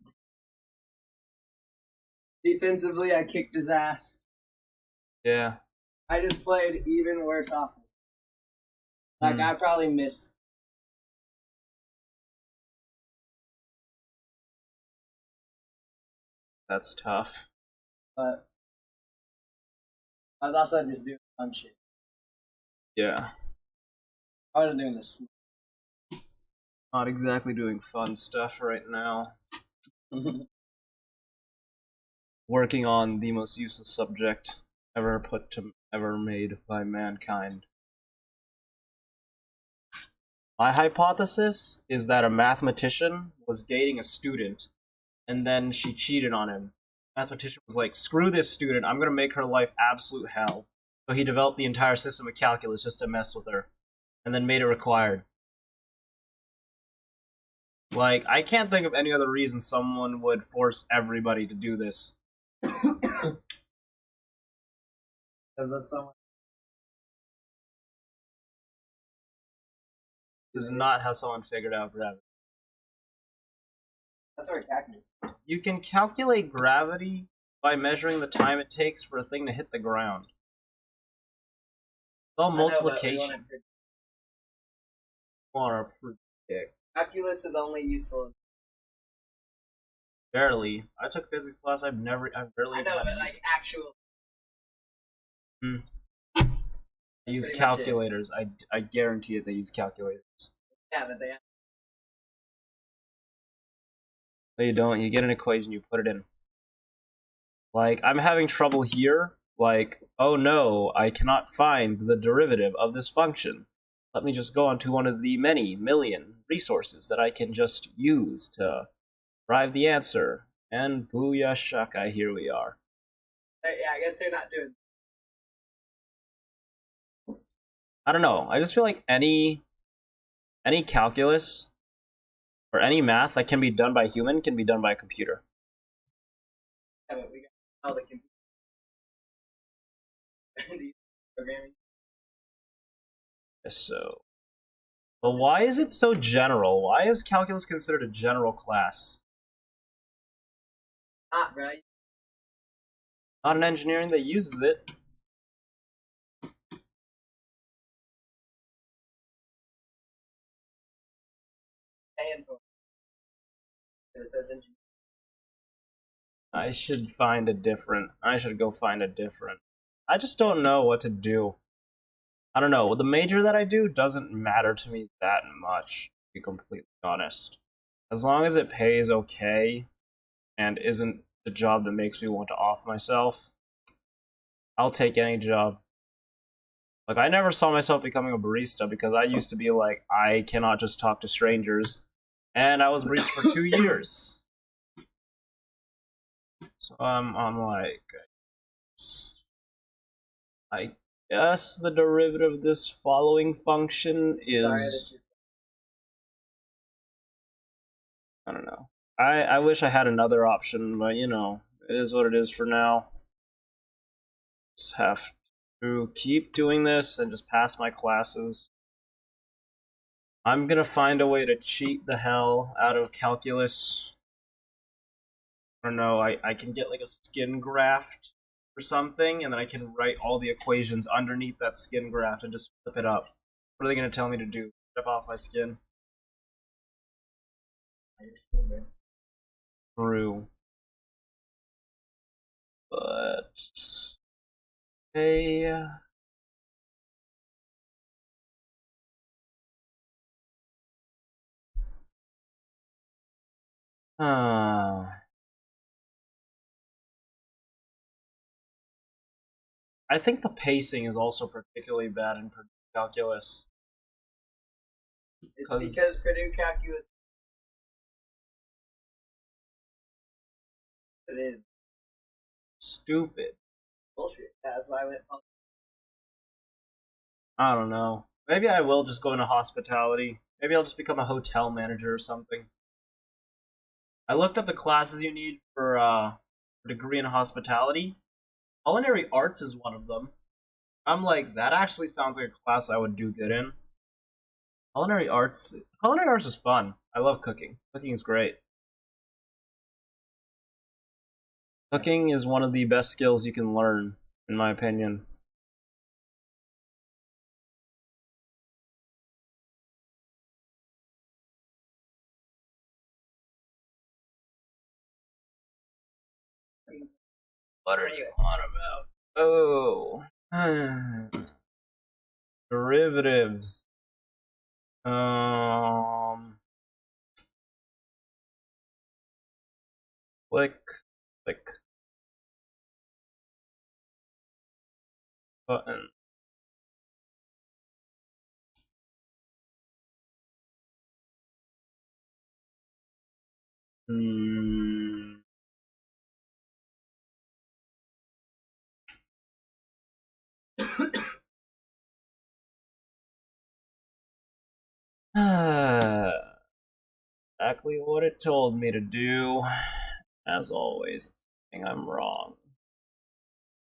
defensively, I kicked his ass. Yeah. I just played even worse offense. Like, I probably missed. That's tough. But I was also just doing fun shit. Yeah. I wasn't doing this. Not exactly doing fun stuff right now. Working on the most useless subject ever made by mankind. My hypothesis is that a mathematician was dating a student, and then she cheated on him. The mathematician was like, "Screw this student! I'm gonna make her life absolute hell." So he developed the entire system of calculus just to mess with her, and then made it required. Like, I can't think of any other reason someone would force everybody to do this. Because of someone. This is not how someone figured out gravity. That's where calculus. You can calculate gravity by measuring the time it takes for a thing to hit the ground. It's all multiplication. Want to predict. Calculus is only useful. Barely. I took physics class. I've barely. I know, but like actual. I use calculators. I guarantee it. They use calculators. Yeah, but they. No, you don't. You get an equation. You put it in. Like, I'm having trouble here. Like, oh no, I cannot find the derivative of this function. Let me just go onto one of the many million resources that I can just use to derive the answer. And booyah shaka, here we are. Yeah, I guess they're not doing. I don't know. I just feel like any calculus or any math that can be done by a human can be done by a computer. Yeah, but we got all the computer programming. So, but why is it so general? Why is calculus considered a general class? Not right. Not in engineering that uses it. It says engineering. I should go find a different. I just don't know what to do. I don't know. The major that I do doesn't matter to me that much, to be completely honest. As long as it pays okay and isn't the job that makes me want to off myself, I'll take any job. Like, I never saw myself becoming a barista because I used to be like, I cannot just talk to strangers. And I was a barista for 2 years. So I'm like, I guess the derivative of this following function is I don't know. I wish I had another option, but you know, it is what it is for now. Just have to keep doing this and just pass my classes. I'm gonna find a way to cheat the hell out of calculus. I don't know, I can get like a skin graft or something, and then I can write all the equations underneath that skin graft and just flip it up. What are they gonna tell me to do? Rip off my skin? True. But hey, I think the pacing is also particularly bad in Purdue calculus. It's because Purdue calculus. It is stupid. bullshit. That's why I went. I don't know. Maybe I will just go into hospitality. Maybe I'll just become a hotel manager or something. I looked up the classes you need for a degree in hospitality. Culinary arts is one of them. I'm like, that actually sounds like a class I would do good in. Culinary arts is fun. I love cooking. Cooking is great. Cooking is one of the best skills you can learn, in my opinion. What are you on about? Oh. Derivatives. Click. Click. Button. Exactly what it told me to do. As always, it's saying I'm wrong.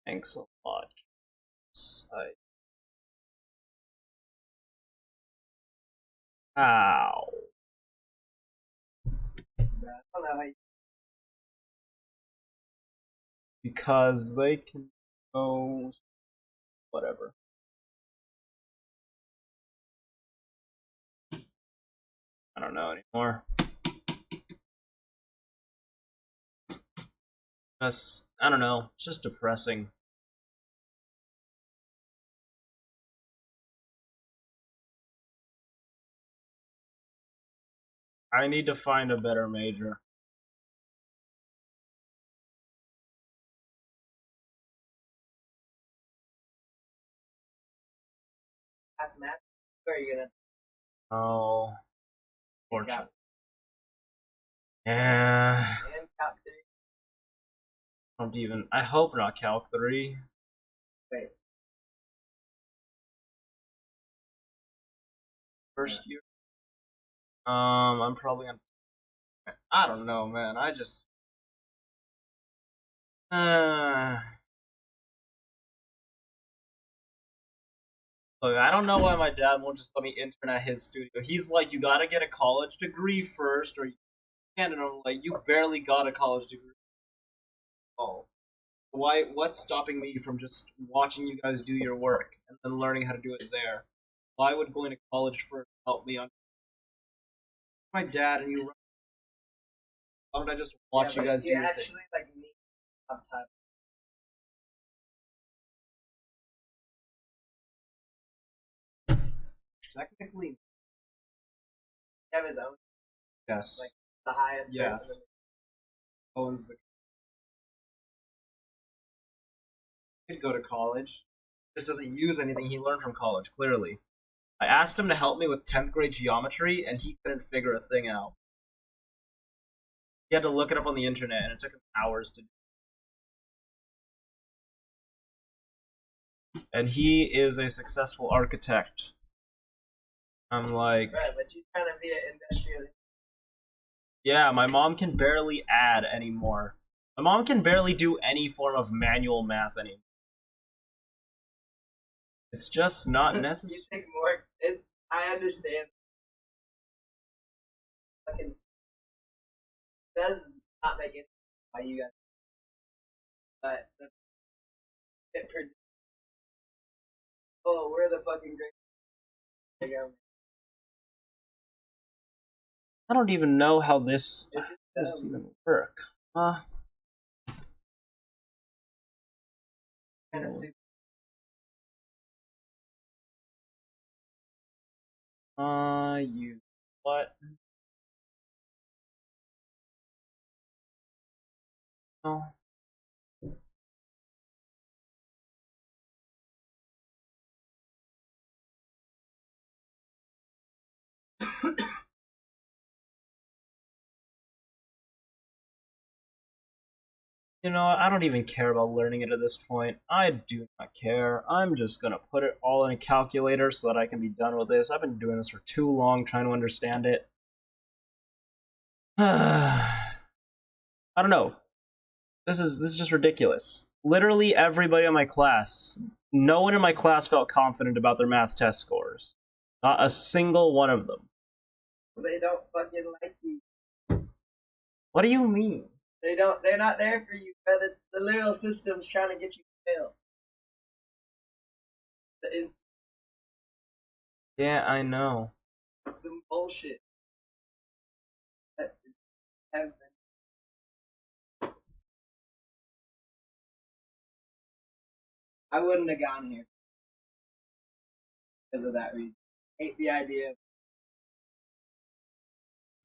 Thanks a lot. Ow. I don't know how you... Because they can go... whatever. I don't know anymore. I don't know. It's just depressing. I need to find a better major. That's math. Where are you gonna? Oh. Fortunate. Yeah. And Calc 3. Don't even. I hope not Calc 3. Wait. First year. I'm probably on. I don't know, man. I just. Look, I don't know why my dad won't just let me intern at his studio. He's like, you gotta get a college degree first, or you can't. And I'm like, you barely got a college degree. Oh. Why? What's stopping me from just watching you guys do your work and then learning how to do it there? Why would going to college first help me on my dad and you? Why don't I just watch you guys do your actually thing? like need time. Technically, He have his own. yes. Like the highest. Yes. Person Owns the. He could go to college. Just doesn't use anything he learned from college. Clearly, I asked him to help me with 10th grade geometry, and he couldn't figure a thing out. He had to look it up on the internet, and it took him hours to do. And he is a successful architect. I'm like, right, but you trying to be an industrial. Yeah, my mom can barely add anymore. My mom can barely do any form of manual math anymore. It's just not necessary. You take more. I understand. Fucking does not make it why you guys, but it we're the fucking great. I don't even know how this does even work. Kind of stupid. You what? Oh. You know, I don't even care about learning it at this point. I do not care. I'm just gonna put it all in a calculator so that I can be done with this. I've been doing this for too long trying to understand it. I don't know. This is just ridiculous. Literally everybody in my class, no one in my class felt confident about their math test scores. Not a single one of them. They don't fucking like you. What do you mean? They're not there for you, bro. The literal system's trying to get you to fail. Yeah, I know. It's some bullshit. I wouldn't have gone here because of that reason. I hate the idea.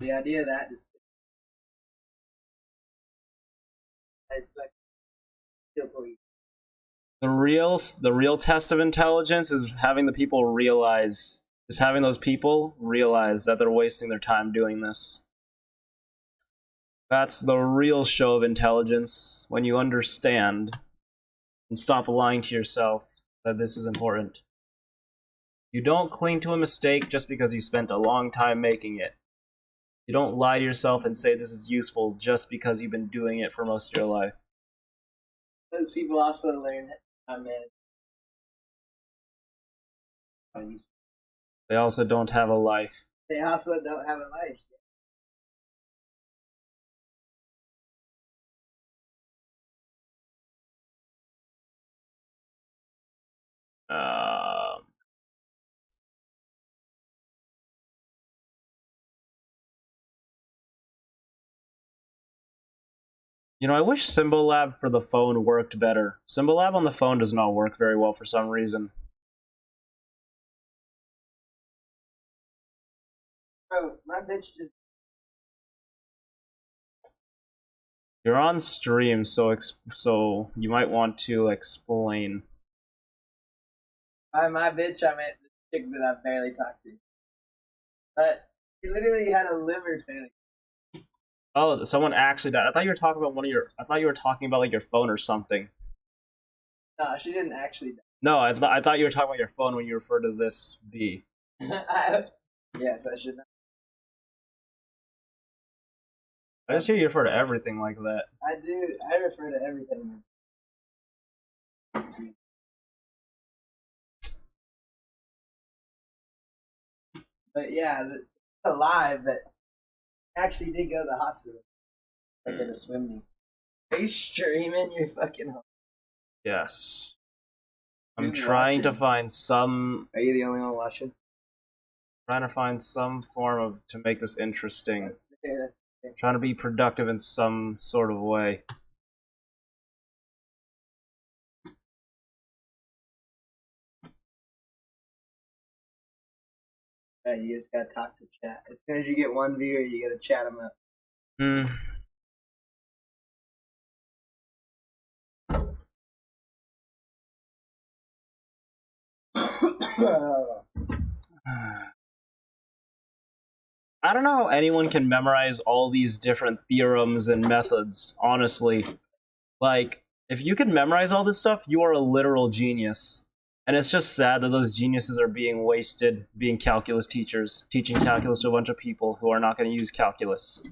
The idea of that is it's like feel for you. The real test of intelligence is having those people realize that they're wasting their time doing this. That's the real show of intelligence, when you understand and stop lying to yourself that this is important. You don't cling to a mistake just because you spent a long time making it. You don't lie to yourself and say this is useful just because you've been doing it for most of your life. Those people also learn how to manage. They also don't have a life. They also don't have a life. You know, I wish Symbolab for the phone worked better. Symbolab on the phone does not work very well for some reason. Bro, my bitch just... You're on stream, so you might want to explain. By my bitch, I meant the chick that I barely talked to. But he literally had a liver failure. Oh, someone actually died. I thought you were talking about I thought you were talking about like your phone or something. No, she didn't actually die. No, I thought you were talking about your phone when you referred to this bee. Yes, I should know. I just hear you refer to everything like that. I do. I refer to everything. But yeah, alive, but actually did go to the hospital. I did a swim meet. Are you streaming your fucking home? Yes. I'm trying to find some... Are you the only one watching? Trying to find some form of to make this interesting. That's fair. Trying to be productive in some sort of way. Right, you just gotta talk to chat. As soon as you get one viewer, you gotta chat them up. I don't know how anyone can memorize all these different theorems and methods, honestly. Like, if you can memorize all this stuff, you are a literal genius. And it's just sad that those geniuses are being wasted being calculus teachers, teaching calculus to a bunch of people who are not going to use calculus.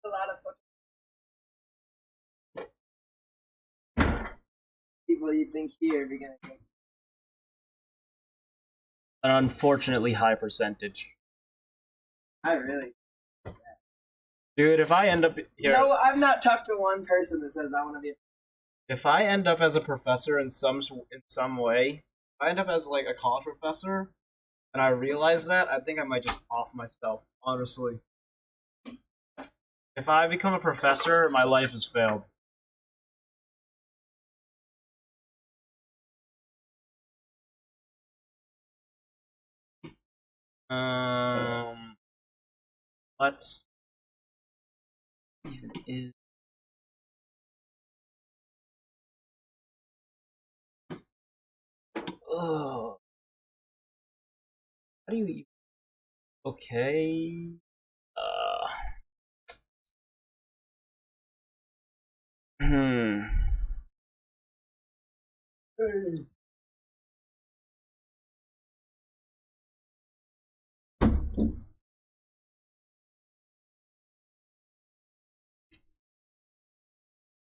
A lot of fucking people you think here are gonna go. An unfortunately high percentage. I really. Dude, if I end up here, No, I've not talked to one person that says I want to be. If I end up as a professor in some way, if I end up as like a college professor, and I realize that, I think I might just off myself. Honestly, if I become a professor, my life has failed. What even is? Ugh. How do you? Okay. Hmm.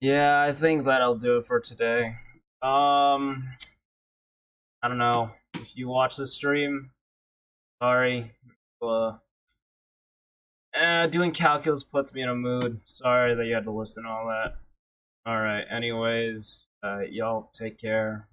Yeah, I think that'll do it for today. I don't know. If you watch the stream, sorry. Doing calculus puts me in a mood. Sorry that you had to listen to all that. Alright, anyways, y'all take care.